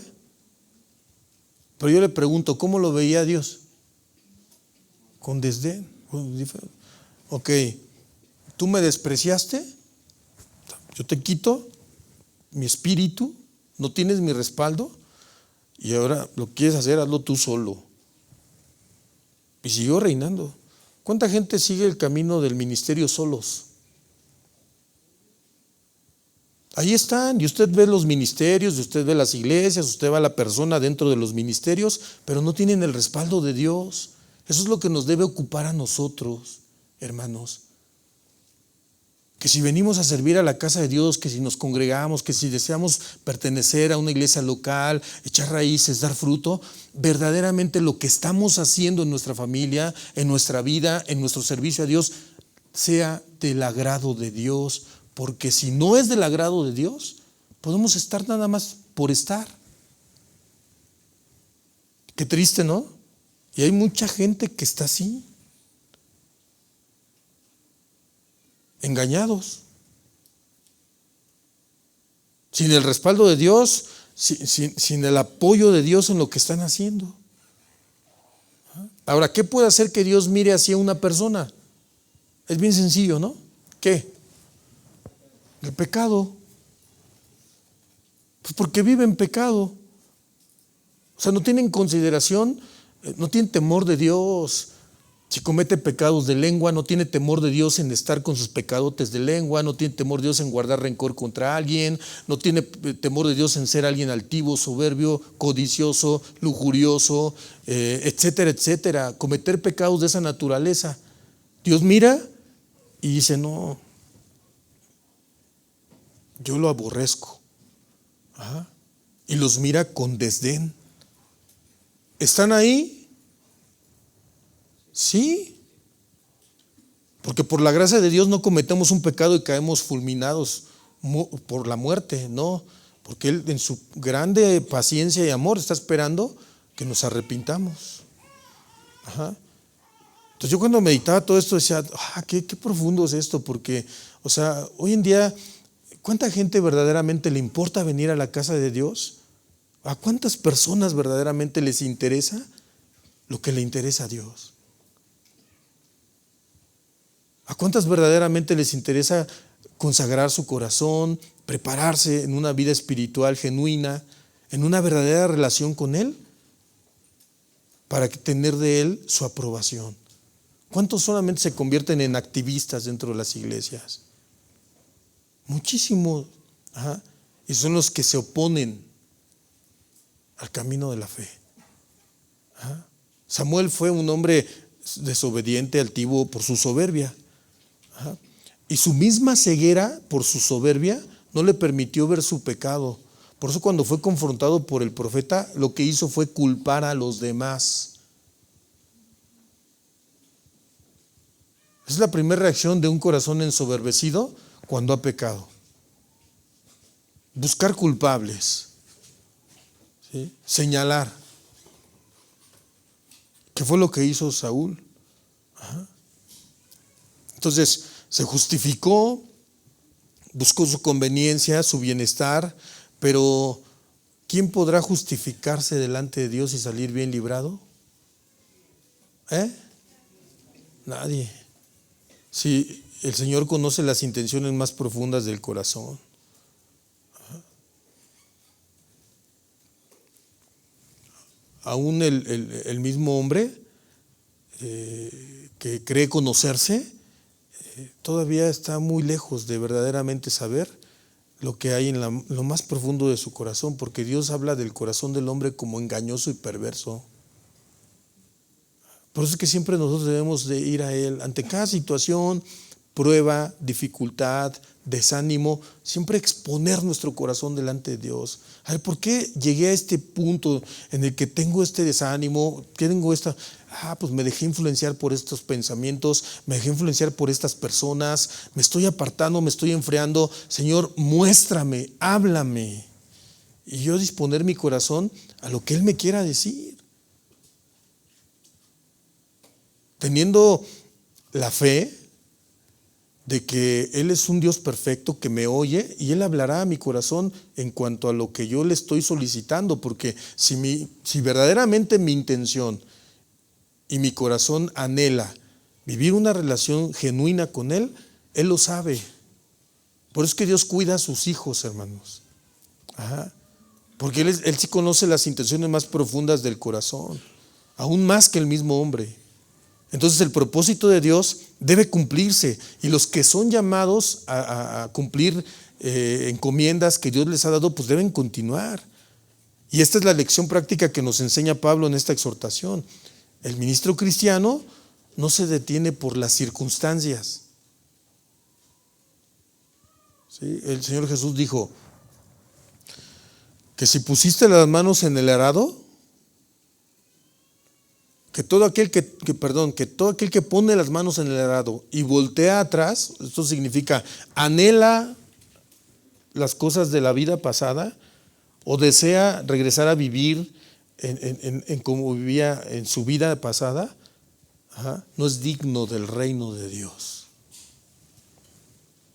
Pero yo le pregunto, ¿cómo lo veía Dios? Con desdén. Ok, tú me despreciaste, yo te quito mi espíritu, no tienes mi respaldo, y ahora lo quieres hacer, hazlo tú solo. Y siguió reinando. ¿Cuánta gente sigue el camino del ministerio solos? Ahí están, y usted ve los ministerios, y usted ve las iglesias, usted ve a la persona dentro de los ministerios, pero no tienen el respaldo de Dios. Eso es lo que nos debe ocupar a nosotros, hermanos. Que si venimos a servir a la casa de Dios, que si nos congregamos, que si deseamos pertenecer a una iglesia local, echar raíces, dar fruto, verdaderamente lo que estamos haciendo en nuestra familia, en nuestra vida, en nuestro servicio a Dios, sea del agrado de Dios. Porque si no es del agrado de Dios, podemos estar nada más por estar. Qué triste, ¿no? Y hay mucha gente que está así, engañados, sin el respaldo de Dios, sin el apoyo de Dios en lo que están haciendo. Ahora, ¿qué puede hacer que Dios mire hacia una persona? Es bien sencillo, ¿no? ¿Qué? El pecado. Pues porque vive en pecado. O sea, no tienen consideración, no tienen temor de Dios. Si comete pecados de lengua, no tiene temor de Dios en estar con sus pecadotes de lengua, no tiene temor de Dios en guardar rencor contra alguien, no tiene temor de Dios en ser alguien altivo, soberbio, codicioso, lujurioso, etcétera, etcétera. Cometer pecados de esa naturaleza. Dios mira y dice, no, yo lo aborrezco. Ajá. Y los mira con desdén. ¿Están ahí? Sí. Porque por la gracia de Dios no cometemos un pecado y caemos fulminados por la muerte, no. Porque Él en su grande paciencia y amor está esperando que nos arrepintamos. Ajá. Entonces yo cuando meditaba todo esto decía, qué profundo es esto, porque, o sea, hoy en día, ¿cuánta gente verdaderamente le importa venir a la casa de Dios? ¿A cuántas personas verdaderamente les interesa lo que le interesa a Dios? ¿A cuántas verdaderamente les interesa consagrar su corazón, prepararse en una vida espiritual genuina, en una verdadera relación con Él, para tener de Él su aprobación? ¿Cuántos solamente se convierten en activistas dentro de las iglesias? Muchísimos. Ajá. Y son los que se oponen al camino de la fe. Ajá. Samuel fue un hombre desobediente, altivo por su soberbia. Ajá. Y su misma ceguera por su soberbia no le permitió ver su pecado. Por eso cuando fue confrontado por el profeta, lo que hizo fue culpar a los demás. Es la primera reacción de un corazón ensoberbecido cuando ha pecado. Buscar culpables, ¿sí? Señalar. ¿Qué fue lo que hizo Saúl? Ajá. Entonces, se justificó buscó su conveniencia, su bienestar, pero ¿quién podrá justificarse delante de Dios y salir bien librado? Nadie. Si el Señor conoce las intenciones más profundas del corazón. Aún el mismo hombre que cree conocerse, todavía está muy lejos de verdaderamente saber lo que hay en lo más profundo de su corazón, porque Dios habla del corazón del hombre como engañoso y perverso. Por eso es que siempre nosotros debemos de ir a Él ante cada situación, prueba, dificultad, desánimo, siempre exponer nuestro corazón delante de Dios. A ver, ¿por qué llegué a este punto en el que tengo este desánimo? ¿Qué tengo esta? Pues me dejé influenciar por estos pensamientos, me dejé influenciar por estas personas, me estoy apartando, me estoy enfriando. Señor, muéstrame, háblame. Y yo disponer mi corazón a lo que Él me quiera decir. Teniendo la fe de que Él es un Dios perfecto que me oye y Él hablará a mi corazón en cuanto a lo que yo le estoy solicitando, porque si verdaderamente mi intención y mi corazón anhela vivir una relación genuina con Él, Él lo sabe. Por eso es que Dios cuida a sus hijos, hermanos. Porque Él sí conoce las intenciones más profundas del corazón, aún más que el mismo hombre. Entonces el propósito de Dios debe cumplirse, y los que son llamados a cumplir encomiendas que Dios les ha dado, pues deben continuar. Y esta es la lección práctica que nos enseña Pablo en esta exhortación. El ministro cristiano no se detiene por las circunstancias. ¿Sí? El Señor Jesús dijo que si pusiste las manos en el arado, que todo aquel que pone las manos en el arado y voltea atrás, esto significa anhela las cosas de la vida pasada o desea regresar a vivir en como vivía en su vida pasada, no es digno del reino de Dios.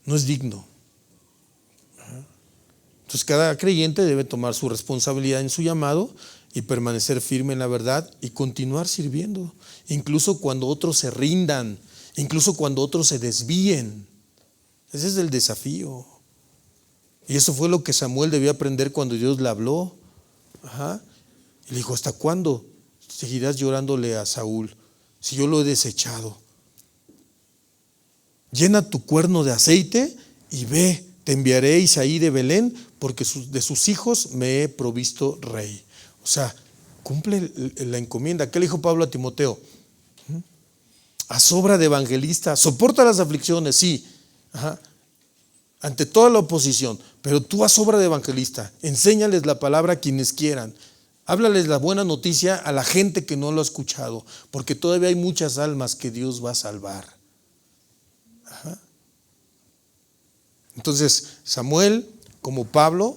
No es digno. Entonces cada creyente debe tomar su responsabilidad en su llamado y permanecer firme en la verdad y continuar sirviendo, incluso cuando otros se rindan, incluso cuando otros se desvíen. Ese es el desafío. Y eso fue lo que Samuel debió aprender cuando Dios le habló. Y le dijo: ¿hasta cuándo seguirás llorándole a Saúl si yo lo he desechado? Llena tu cuerno de aceite y ve, te enviaré a Isaí de Belén, porque de sus hijos me he provisto rey. O sea, cumple la encomienda. ¿Qué le dijo Pablo a Timoteo? A sobra de evangelista, soporta las aflicciones, sí, ante toda la oposición, pero tú a sobra de evangelista, enséñales la palabra a quienes quieran, háblales la buena noticia a la gente que no lo ha escuchado, porque todavía hay muchas almas que Dios va a salvar. Entonces, Samuel, como Pablo,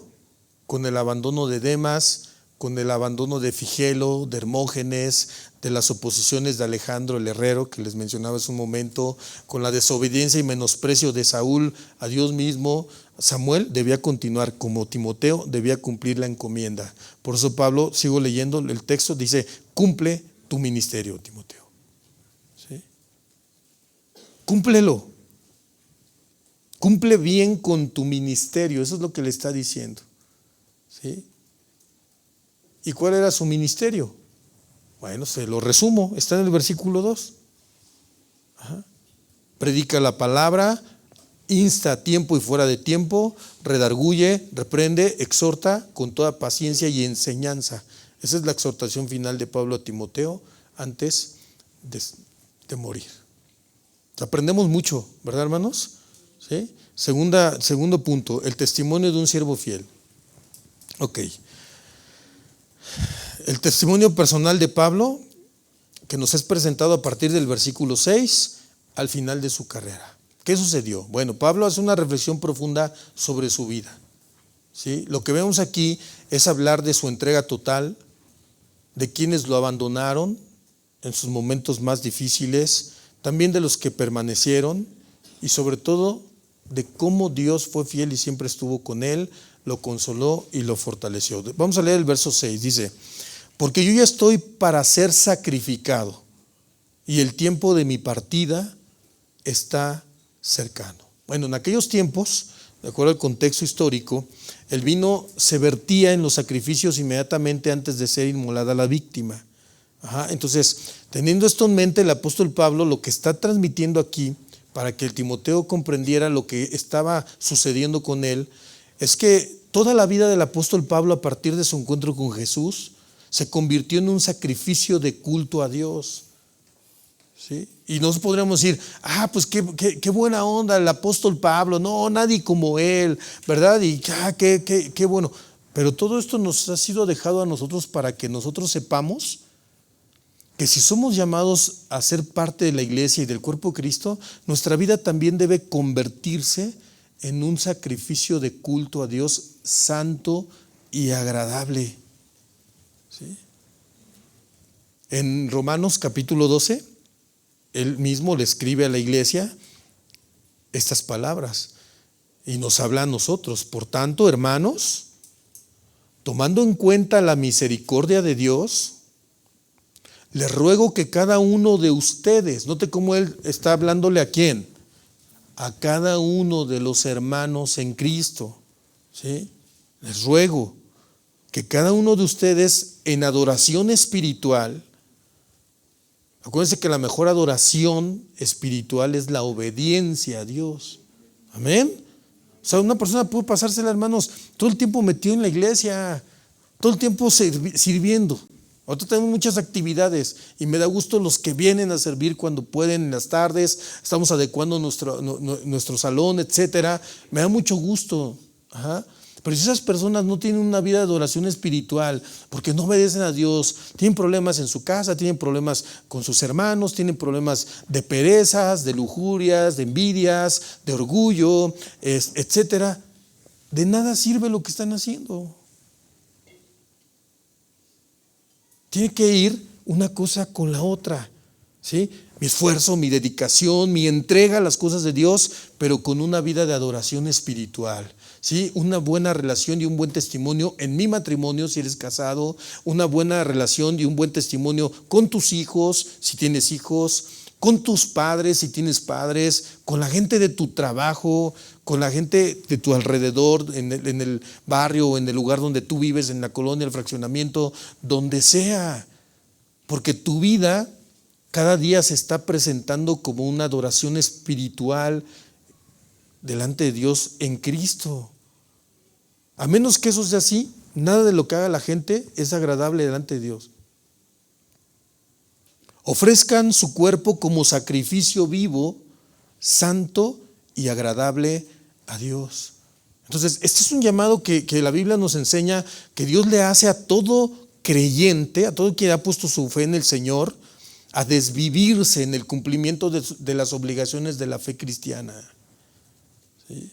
con el abandono de Demas, con el abandono de Figelo, de Hermógenes, de las oposiciones de Alejandro el herrero, que les mencionaba hace un momento, con la desobediencia y menosprecio de Saúl a Dios mismo, Samuel debía continuar como Timoteo, debía cumplir la encomienda. Por eso Pablo, sigo leyendo el texto, dice: cumple tu ministerio, Timoteo. ¿Sí? Cúmplelo. Cumple bien con tu ministerio, eso es lo que le está diciendo. ¿Sí? ¿Y cuál era su ministerio? Bueno, se lo resumo, está en el versículo 2. Predica la palabra, insta a tiempo y fuera de tiempo, redarguye, reprende, exhorta con toda paciencia y enseñanza. Esa es la exhortación final de Pablo a Timoteo antes de morir. Aprendemos mucho, ¿verdad, hermanos? ¿Sí? Segundo punto, el testimonio de un siervo fiel. Ok. El testimonio personal de Pablo, que nos es presentado a partir del versículo 6 al final de su carrera. ¿Qué sucedió? Bueno, Pablo hace una reflexión profunda sobre su vida. ¿Sí? Lo que vemos aquí es hablar de su entrega total, de quienes lo abandonaron en sus momentos más difíciles, también de los que permanecieron y sobre todo de cómo Dios fue fiel y siempre estuvo con él, lo consoló y lo fortaleció. Vamos a leer el verso 6, dice: porque yo ya estoy para ser sacrificado y el tiempo de mi partida está cercano. Bueno, en aquellos tiempos, de acuerdo al contexto histórico, el vino se vertía en los sacrificios inmediatamente antes de ser inmolada la víctima. Entonces, teniendo esto en mente, el apóstol Pablo lo que está transmitiendo aquí, para que el Timoteo comprendiera lo que estaba sucediendo con él, es que toda la vida del apóstol Pablo, a partir de su encuentro con Jesús, se convirtió en un sacrificio de culto a Dios. ¿Sí? Y nosotros podríamos decir, pues qué buena onda el apóstol Pablo, no, nadie como él, ¿verdad? Y qué bueno. Pero todo esto nos ha sido dejado a nosotros para que nosotros sepamos que si somos llamados a ser parte de la iglesia y del cuerpo de Cristo, nuestra vida también debe convertirse en un sacrificio de culto a Dios santo y agradable. ¿Sí? En Romanos capítulo 12, él mismo le escribe a la iglesia estas palabras y nos habla a nosotros. Por tanto, hermanos, tomando en cuenta la misericordia de Dios, les ruego que cada uno de ustedes, note cómo él está hablándole a quién, a cada uno de los hermanos en Cristo, ¿sí? Les ruego que cada uno de ustedes en adoración espiritual, acuérdense que la mejor adoración espiritual es la obediencia a Dios. Amén. O sea, una persona puede pasársela, hermanos, todo el tiempo metido en la iglesia, todo el tiempo sirviendo. Ahorita tenemos muchas actividades y me da gusto los que vienen a servir cuando pueden en las tardes, estamos adecuando nuestro salón, etcétera. Me da mucho gusto. Pero si esas personas no tienen una vida de adoración espiritual, porque no obedecen a Dios, tienen problemas en su casa, tienen problemas con sus hermanos, tienen problemas de perezas, de lujurias, de envidias, de orgullo, etcétera, de nada sirve lo que están haciendo. Tiene que ir una cosa con la otra, ¿sí? Mi esfuerzo, mi dedicación, mi entrega a las cosas de Dios, pero con una vida de adoración espiritual, ¿sí? Una buena relación y un buen testimonio en mi matrimonio, si eres casado, una buena relación y un buen testimonio con tus hijos, si tienes hijos, con tus padres, si tienes padres, con la gente de tu trabajo, con la gente de tu alrededor, en el barrio o en el lugar donde tú vives, en la colonia, el fraccionamiento, donde sea. Porque tu vida cada día se está presentando como una adoración espiritual delante de Dios en Cristo. A menos que eso sea así, nada de lo que haga la gente es agradable delante de Dios. Ofrezcan su cuerpo como sacrificio vivo, santo y agradable a Dios. Entonces, este es un llamado que la Biblia nos enseña que Dios le hace a todo creyente, a todo quien ha puesto su fe en el Señor, a desvivirse en el cumplimiento de las obligaciones de la fe cristiana. ¿Sí?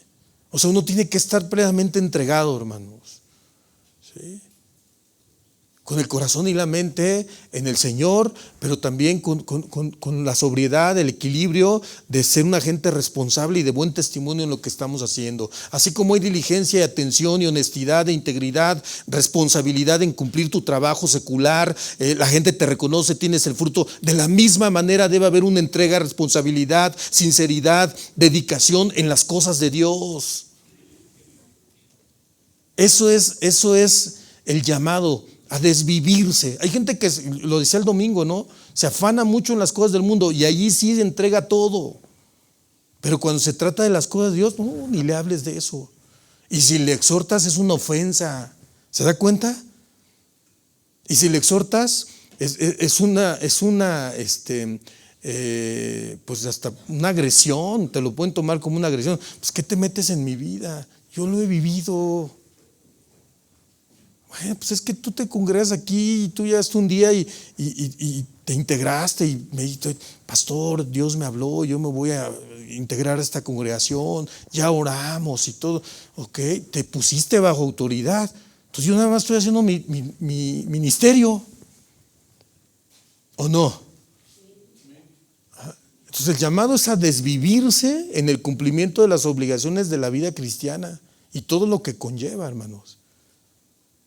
O sea, uno tiene que estar plenamente entregado, hermanos. ¿Sí? Con el corazón y la mente en el Señor, pero también con la sobriedad, el equilibrio de ser una gente responsable y de buen testimonio en lo que estamos haciendo. Así como hay diligencia y atención y honestidad e integridad, responsabilidad en cumplir tu trabajo secular, la gente te reconoce, tienes el fruto. De la misma manera debe haber una entrega, responsabilidad, sinceridad, dedicación en las cosas de Dios. Eso es el llamado a desvivirse. Hay gente que, lo decía el domingo, ¿no? Se afana mucho en las cosas del mundo y allí sí entrega todo. Pero cuando se trata de las cosas de Dios, no, ni le hables de eso. Y si le exhortas es una ofensa. ¿Se da cuenta? Y si le exhortas es una pues hasta una agresión. Te lo pueden tomar como una agresión. Pues ¿qué te metes en mi vida? Yo lo he vivido. Bueno, pues es que tú te congregas aquí y tú llegaste un día y te integraste y me dijiste, pastor, Dios me habló, yo me voy a integrar a esta congregación, ya oramos y todo. Ok, te pusiste bajo autoridad. Entonces yo nada más estoy haciendo mi ministerio. ¿O no? Entonces el llamado es a desvivirse en el cumplimiento de las obligaciones de la vida cristiana y todo lo que conlleva, hermanos.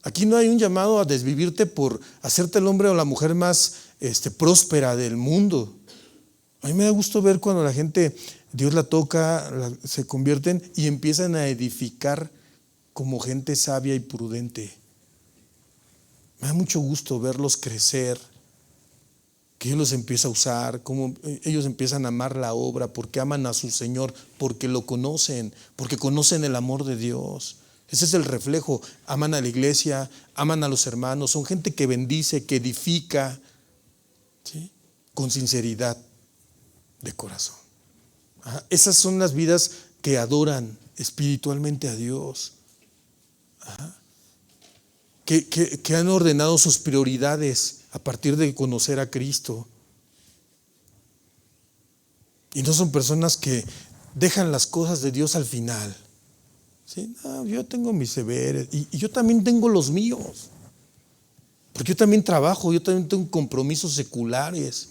Aquí no hay un llamado a desvivirte por hacerte el hombre o la mujer más próspera del mundo. A mí me da gusto ver cuando la gente, Dios la toca, se convierten y empiezan a edificar como gente sabia y prudente. Me da mucho gusto verlos crecer, que Dios los empieza a usar, cómo ellos empiezan a amar la obra, porque aman a su Señor, porque lo conocen, porque conocen el amor de Dios. Ese es el reflejo. Aman a la iglesia, aman a los hermanos, son gente que bendice, que edifica, ¿sí? Con sinceridad de corazón. Esas son las vidas que adoran espiritualmente a Dios. Que han ordenado sus prioridades a partir de conocer a Cristo. Y no son personas que dejan las cosas de Dios al final. ¿Sí? No, yo tengo mis deberes y yo también tengo los míos. Porque yo también trabajo, yo también tengo compromisos seculares.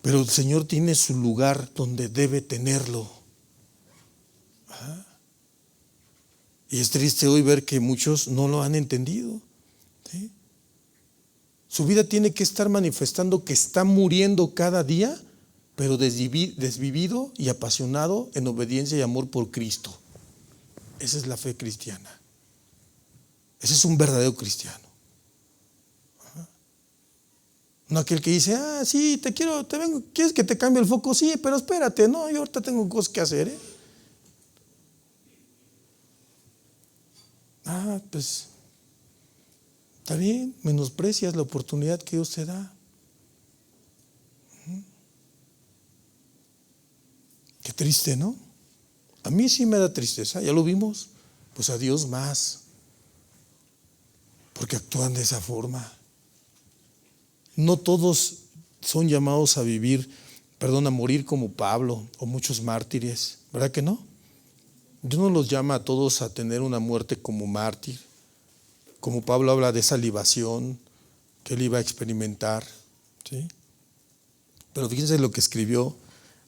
Pero el Señor tiene su lugar donde debe tenerlo. Y es triste hoy ver que muchos no lo han entendido. ¿Sí? Su vida tiene que estar manifestando que está muriendo cada día, pero desvivido y apasionado en obediencia y amor por Cristo. Esa es la fe cristiana. Ese es un verdadero cristiano. No aquel que dice, sí, ¿quieres que te cambie el foco? Sí, pero espérate, no, yo ahorita tengo cosas que hacer, pues está bien, menosprecias la oportunidad que Dios te da. Qué triste, ¿no? A mí sí me da tristeza, ya lo vimos. Pues a Dios más, porque actúan de esa forma. No todos son llamados a a morir como Pablo o muchos mártires, ¿verdad que no? Dios no los llama a todos a tener una muerte como mártir, como Pablo habla de esa libación que él iba a experimentar, ¿sí? Pero fíjense lo que escribió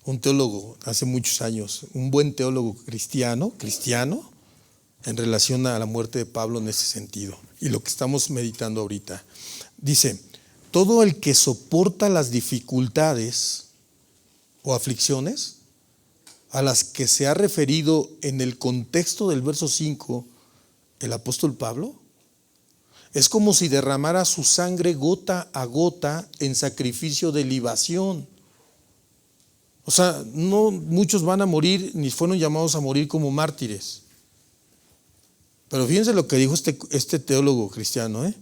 un teólogo hace muchos años, un buen teólogo cristiano, en relación a la muerte de Pablo en ese sentido, y lo que estamos meditando ahorita. Dice: todo el que soporta las dificultades o aflicciones a las que se ha referido en el contexto del verso 5 el apóstol Pablo, es como si derramara su sangre gota a gota en sacrificio de libación. O sea, no muchos van a morir ni fueron llamados a morir como mártires. Pero fíjense lo que dijo este teólogo cristiano,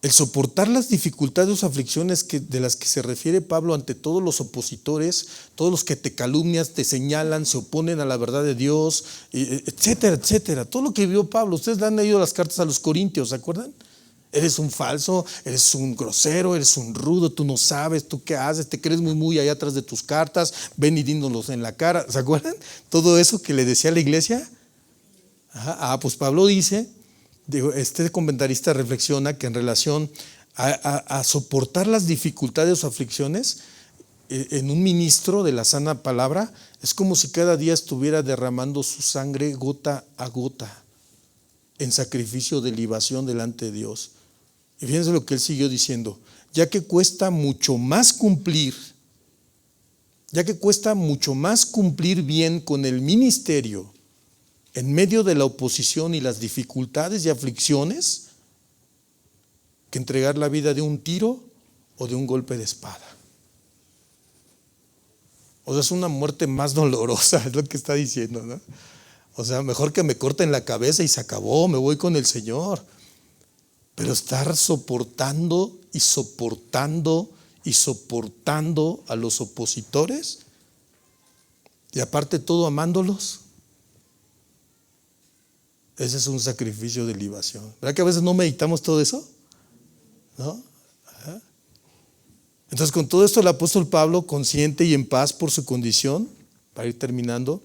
El soportar las dificultades o aflicciones de las que se refiere Pablo ante todos los opositores, todos los que te calumnian, te señalan, se oponen a la verdad de Dios, etcétera, etcétera. Todo lo que vio Pablo, ustedes le han leído las cartas a los Corintios, ¿se acuerdan? Eres un falso, eres un grosero, eres un rudo, tú no sabes, tú qué haces, te crees muy allá atrás de tus cartas, ven y dínoslos en la cara, ¿se acuerdan? Todo eso que le decía a la iglesia. Pues Pablo dice, este comentarista reflexiona que en relación a soportar las dificultades o aflicciones en un ministro de la sana palabra, es como si cada día estuviera derramando su sangre gota a gota en sacrificio de libación delante de Dios. Y fíjense lo que él siguió diciendo: ya que cuesta mucho más cumplir bien con el ministerio en medio de la oposición y las dificultades y aflicciones, que entregar la vida de un tiro o de un golpe de espada. O sea, es una muerte más dolorosa, es lo que está diciendo, ¿no? O sea, mejor que me corten la cabeza y se acabó, me voy con el Señor. Pero estar soportando y soportando y soportando a los opositores, y aparte todo amándolos, ese es un sacrificio de libación. ¿Verdad que a veces no meditamos todo eso? ¿No? Entonces, con todo esto, el apóstol Pablo, consciente y en paz por su condición, para ir terminando,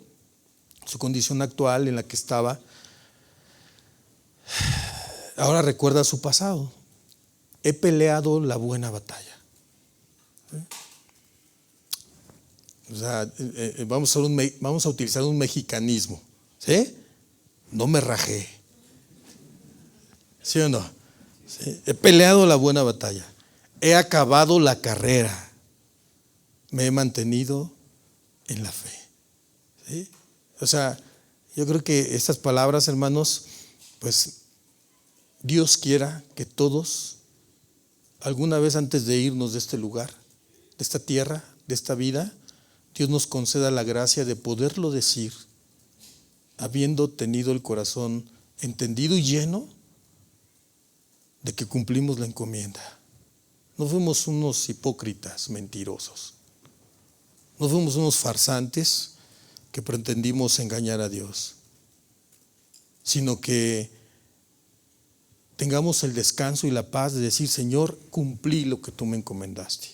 su condición actual en la que estaba, ahora recuerda su pasado. He peleado la buena batalla. O sea, vamos a utilizar un mexicanismo, ¿sí? No me rajé. ¿Sí o no? ¿Sí? He peleado la buena batalla. He acabado la carrera. Me he mantenido en la fe. ¿Sí? O sea, yo creo que estas palabras, hermanos, pues Dios quiera que todos, alguna vez antes de irnos de este lugar, de esta tierra, de esta vida, Dios nos conceda la gracia de poderlo decir, habiendo tenido el corazón entendido y lleno de que cumplimos la encomienda. No fuimos unos hipócritas mentirosos. No fuimos unos farsantes que pretendimos engañar a Dios, sino que tengamos el descanso y la paz de decir: Señor, cumplí lo que tú me encomendaste.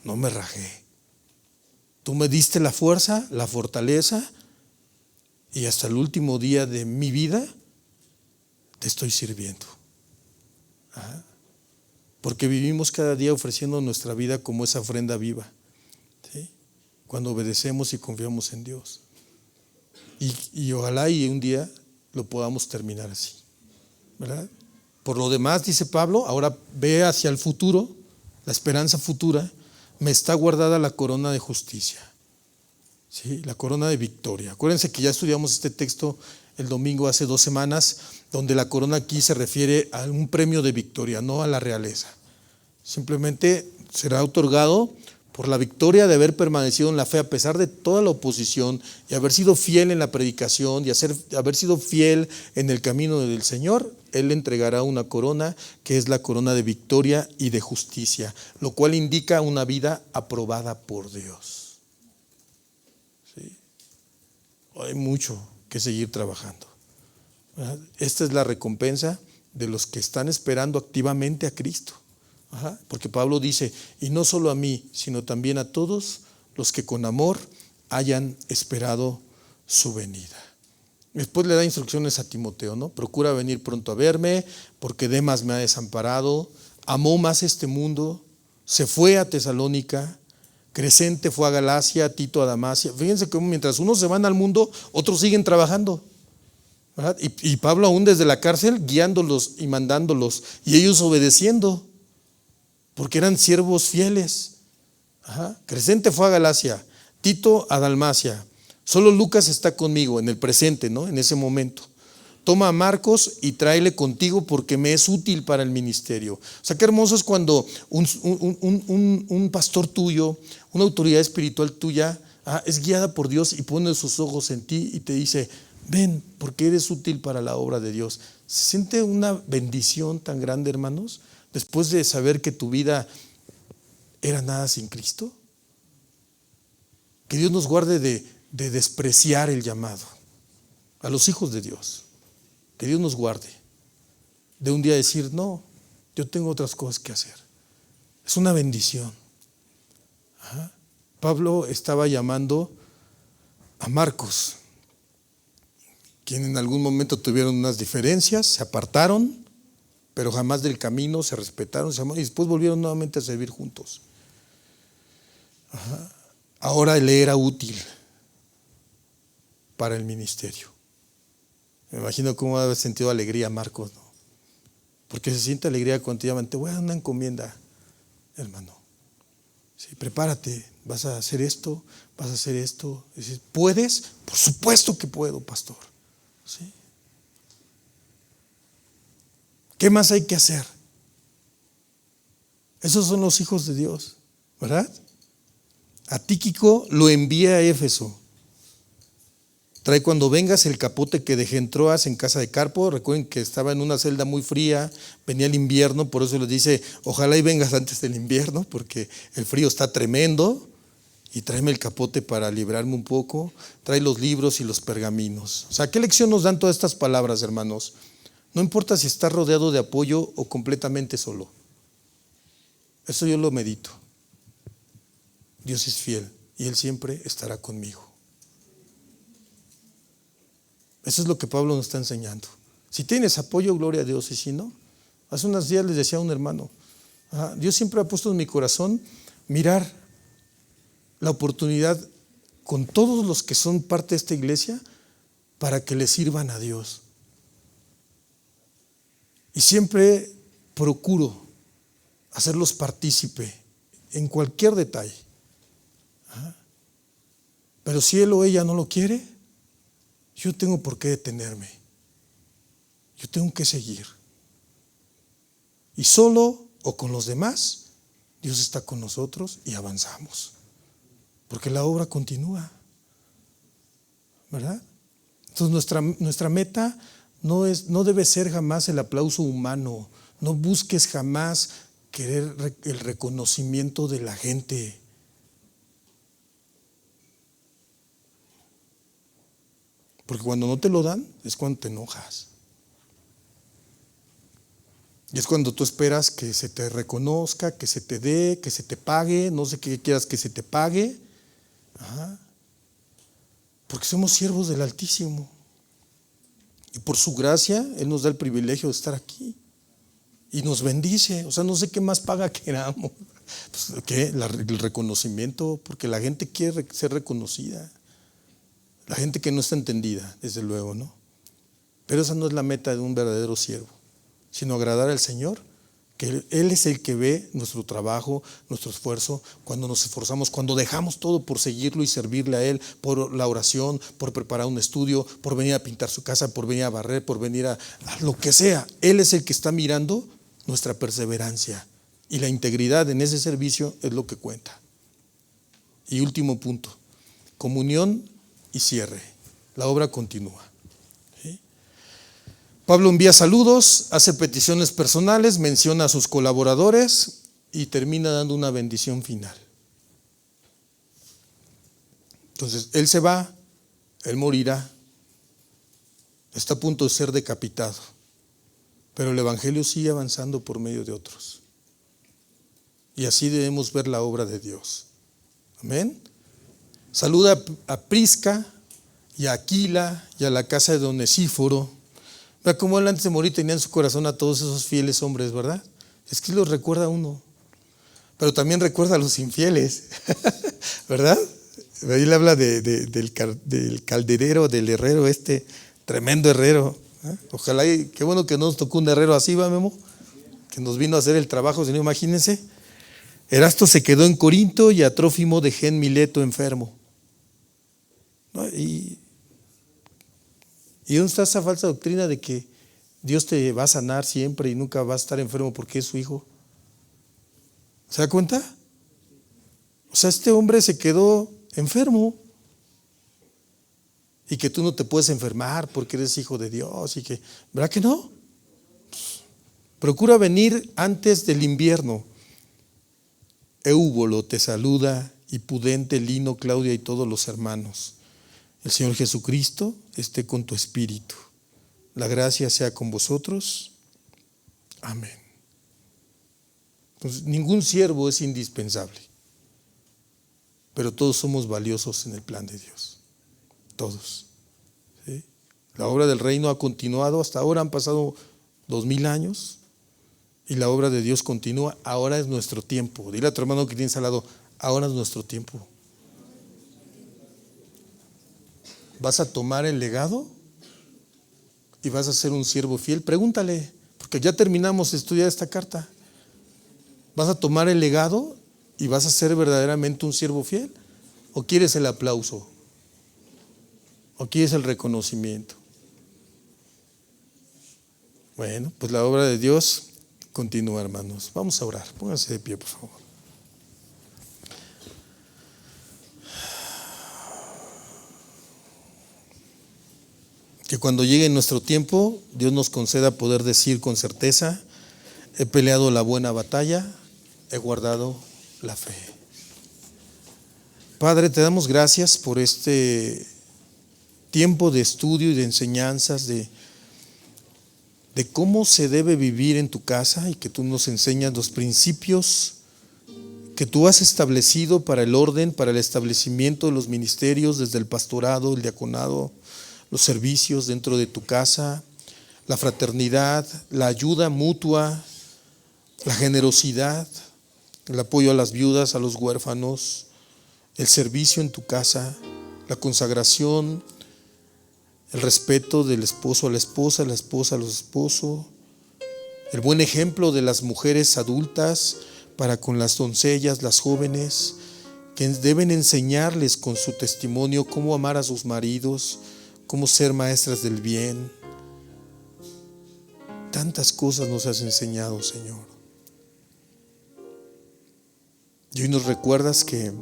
No me rajé. Tú me diste la fuerza, la fortaleza, y hasta el último día de mi vida te estoy sirviendo. Porque vivimos cada día ofreciendo nuestra vida como esa ofrenda viva, ¿sí? Cuando obedecemos y confiamos en Dios. Y ojalá y un día lo podamos terminar así, ¿verdad? Por lo demás, dice Pablo, ahora ve hacia el futuro, la esperanza futura. Me está guardada la corona de justicia, ¿sí? La corona de victoria. Acuérdense que ya estudiamos este texto el domingo hace 2 semanas, donde la corona aquí se refiere a un premio de victoria, no a la realeza. Simplemente será otorgado por la victoria de haber permanecido en la fe a pesar de toda la oposición, y haber sido fiel en la predicación, y haber sido fiel en el camino del Señor. Él le entregará una corona que es la corona de victoria y de justicia, lo cual indica una vida aprobada por Dios. ¿Sí? Hay mucho que seguir trabajando, ¿verdad? Esta es la recompensa de los que están esperando activamente a Cristo. Porque Pablo dice: y no solo a mí, sino también a todos los que con amor hayan esperado su venida. Después le da instrucciones a Timoteo, ¿no? Procura venir pronto a verme, porque Demas me ha desamparado, amó más este mundo, se fue a Tesalónica, Crescente fue a Galacia, Tito a Dalmacia. Fíjense que mientras unos se van al mundo, otros siguen trabajando, ¿verdad? Y Pablo aún desde la cárcel guiándolos y mandándolos, y ellos obedeciendo, porque eran siervos fieles. Crescente fue a Galacia, Tito a Dalmacia. Solo Lucas está conmigo en el presente, ¿no? En ese momento. Toma a Marcos y tráele contigo, porque me es útil para el ministerio. O sea, qué hermoso es cuando un pastor tuyo, una autoridad espiritual tuya, es guiada por Dios y pone sus ojos en ti y te dice: ven, porque eres útil para la obra de Dios. ¿Se siente una bendición tan grande, hermanos? Después de saber que tu vida era nada sin Cristo. Que Dios nos guarde de despreciar el llamado a los hijos de Dios. Que Dios nos guarde de un día decir: no, yo tengo otras cosas que hacer. Es una bendición. Pablo estaba llamando a Marcos, quien en algún momento tuvieron unas diferencias, se apartaron, pero jamás del camino, se respetaron, se amaron, y después volvieron nuevamente a servir juntos. Ahora le era útil para el ministerio. Me imagino cómo ha sentido alegría Marcos, ¿no? Porque se siente alegría cuando te llaman: te voy a dar una encomienda, hermano. Sí, prepárate, vas a hacer esto, vas a hacer esto. Dices: ¿puedes? Por supuesto que puedo, pastor. ¿Sí? ¿Qué más hay que hacer? Esos son los hijos de Dios, ¿verdad? A Tíquico lo envía a Éfeso. Trae cuando vengas el capote que dejé en Troas, en casa de Carpo. Recuerden que estaba en una celda muy fría, venía el invierno, por eso les dice: ojalá y vengas antes del invierno, porque el frío está tremendo. Y tráeme el capote para librarme un poco. Trae los libros y los pergaminos. O sea, ¿qué lección nos dan todas estas palabras, hermanos? No importa si estás rodeado de apoyo o completamente solo. Eso yo lo medito. Dios es fiel y Él siempre estará conmigo. Eso es lo que Pablo nos está enseñando. Si tienes apoyo, gloria a Dios, y si no, hace unos días les decía a un hermano: Dios siempre ha puesto en mi corazón mirar la oportunidad con todos los que son parte de esta iglesia para que le sirvan a Dios. Y siempre procuro hacerlos partícipe en cualquier detalle. Pero si él o ella no lo quiere, yo tengo por qué detenerme. Yo tengo que seguir. Y solo o con los demás, Dios está con nosotros y avanzamos. Porque la obra continúa. ¿Verdad? Entonces nuestra meta no debe ser jamás el aplauso humano. No busques jamás querer el reconocimiento de la gente. Porque cuando no te lo dan, es cuando te enojas. Y es cuando tú esperas que se te reconozca, que se te dé, que se te pague, no sé qué quieras que se te pague. Porque somos siervos del Altísimo. Y por su gracia, Él nos da el privilegio de estar aquí. Y nos bendice. O sea, no sé qué más paga queramos. Pues, ¿qué? El reconocimiento, porque la gente quiere ser reconocida. La gente que no está entendida, desde luego, ¿no? Pero esa no es la meta de un verdadero siervo, sino agradar al Señor, que Él es el que ve nuestro trabajo, nuestro esfuerzo, cuando nos esforzamos, cuando dejamos todo por seguirlo y servirle a Él, por la oración, por preparar un estudio, por venir a pintar su casa, por venir a barrer, por venir a lo que sea. Él es el que está mirando nuestra perseverancia, y la integridad en ese servicio es lo que cuenta. Y último punto, comunión y cierre. La obra continúa. ¿Sí? Pablo envía saludos, hace peticiones personales, menciona a sus colaboradores y termina dando una bendición final. Entonces, él se va, él morirá, está a punto de ser decapitado, pero el evangelio sigue avanzando por medio de otros. Y así debemos ver la obra de Dios. Amén. Saluda a Prisca y a Aquila y a la casa de Onesíforo. Vea cómo él antes de morir tenía en su corazón a todos esos fieles hombres, ¿verdad? Es que los recuerda a uno, pero también recuerda a los infieles, ¿verdad? Ahí le habla del calderero, del herrero, tremendo herrero. Ojalá, qué bueno que no nos tocó un herrero así, ¿va, Memo? Que nos vino a hacer el trabajo, si no, imagínense. Erasto se quedó en Corinto y a Trófimo dejé en Mileto enfermo. ¿No? ¿Y dónde está esa falsa doctrina de que Dios te va a sanar siempre y nunca vas a estar enfermo porque es su hijo? ¿Se da cuenta? O sea, este hombre se quedó enfermo y que tú no te puedes enfermar porque eres hijo de Dios y que, ¿verdad que no? Procura venir antes del invierno. Eúbolo te saluda, y Pudente, Lino, Claudia y todos los hermanos. El Señor Jesucristo esté con tu espíritu. La gracia sea con vosotros. Amén. Entonces, ningún siervo es indispensable, pero todos somos valiosos en el plan de Dios. Todos. ¿Sí? La obra del reino ha continuado hasta ahora, han pasado 2000 años y la obra de Dios continúa. Ahora es nuestro tiempo. Dile a tu hermano que tienes al lado, ahora es nuestro tiempo. ¿Vas a tomar el legado y vas a ser un siervo fiel? Pregúntale, porque ya terminamos de estudiar esta carta. ¿Vas a tomar el legado y vas a ser verdaderamente un siervo fiel? ¿O quieres el aplauso? ¿O quieres el reconocimiento? Bueno, pues la obra de Dios continúa, hermanos. Vamos a orar. Pónganse de pie, por favor. Que cuando llegue nuestro tiempo, Dios nos conceda poder decir con certeza: he peleado la buena batalla, he guardado la fe. Padre, te damos gracias por este tiempo de estudio y de enseñanzas de cómo se debe vivir en tu casa, y que tú nos enseñas los principios que tú has establecido para el orden, para el establecimiento de los ministerios, desde el pastorado, el diaconado, los servicios dentro de tu casa, la fraternidad, la ayuda mutua, la generosidad, el apoyo a las viudas, a los huérfanos, el servicio en tu casa, la consagración, el respeto del esposo a la esposa a los esposos, el buen ejemplo de las mujeres adultas para con las doncellas, las jóvenes, que deben enseñarles con su testimonio cómo amar a sus maridos, cómo ser maestras del bien. Tantas cosas nos has enseñado, Señor. Y hoy nos recuerdas que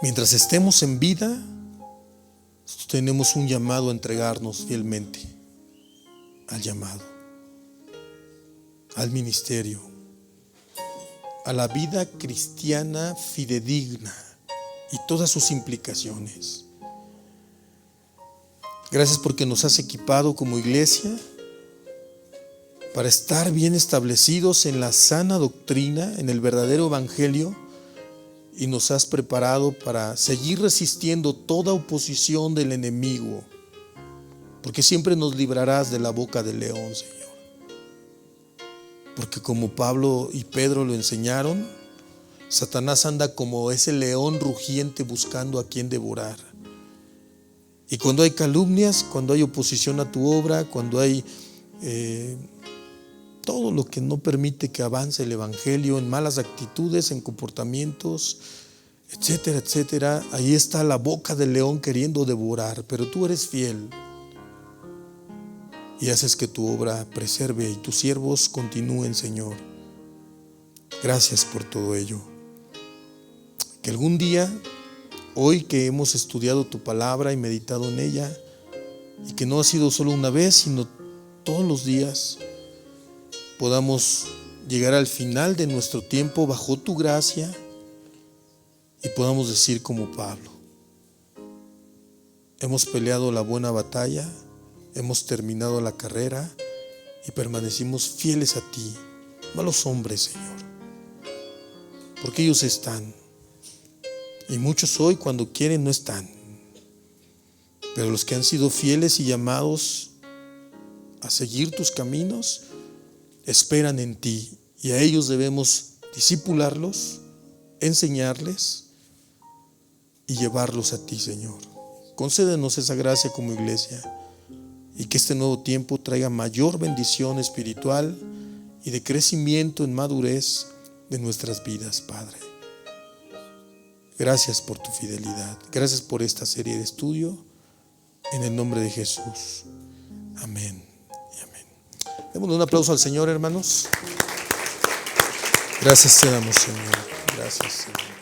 mientras estemos en vida, tenemos un llamado a entregarnos fielmente al llamado, al ministerio, a la vida cristiana fidedigna y todas sus implicaciones. Gracias porque nos has equipado como iglesia para estar bien establecidos en la sana doctrina, en el verdadero evangelio, y nos has preparado para seguir resistiendo toda oposición del enemigo, porque siempre nos librarás de la boca del león, Señor. Porque como Pablo y Pedro lo enseñaron, Satanás anda como ese león rugiente buscando a quien devorar. Y cuando hay calumnias, cuando hay oposición a tu obra, cuando hay todo lo que no permite que avance el evangelio, en malas actitudes, en comportamientos, etcétera, etcétera, ahí está la boca del león queriendo devorar, pero tú eres fiel y haces que tu obra preserve y tus siervos continúen, Señor. Gracias por todo ello. Que algún día, hoy que hemos estudiado tu palabra y meditado en ella, y que no ha sido solo una vez, sino todos los días, podamos llegar al final de nuestro tiempo bajo tu gracia y podamos decir como Pablo: hemos peleado la buena batalla, hemos terminado la carrera y permanecimos fieles a ti, no a los hombres, Señor, porque ellos están, y muchos hoy cuando quieren no están, pero los que han sido fieles y llamados a seguir tus caminos esperan en ti, y a ellos debemos discipularlos, enseñarles y llevarlos a ti, Señor. Concédenos esa gracia como iglesia, y que este nuevo tiempo traiga mayor bendición espiritual y de crecimiento en madurez de nuestras vidas, Padre. Gracias por tu fidelidad, gracias por esta serie de estudio, en el nombre de Jesús. Amén. Démosle un aplauso al Señor, hermanos. Gracias te damos, Señor. Gracias, Señor.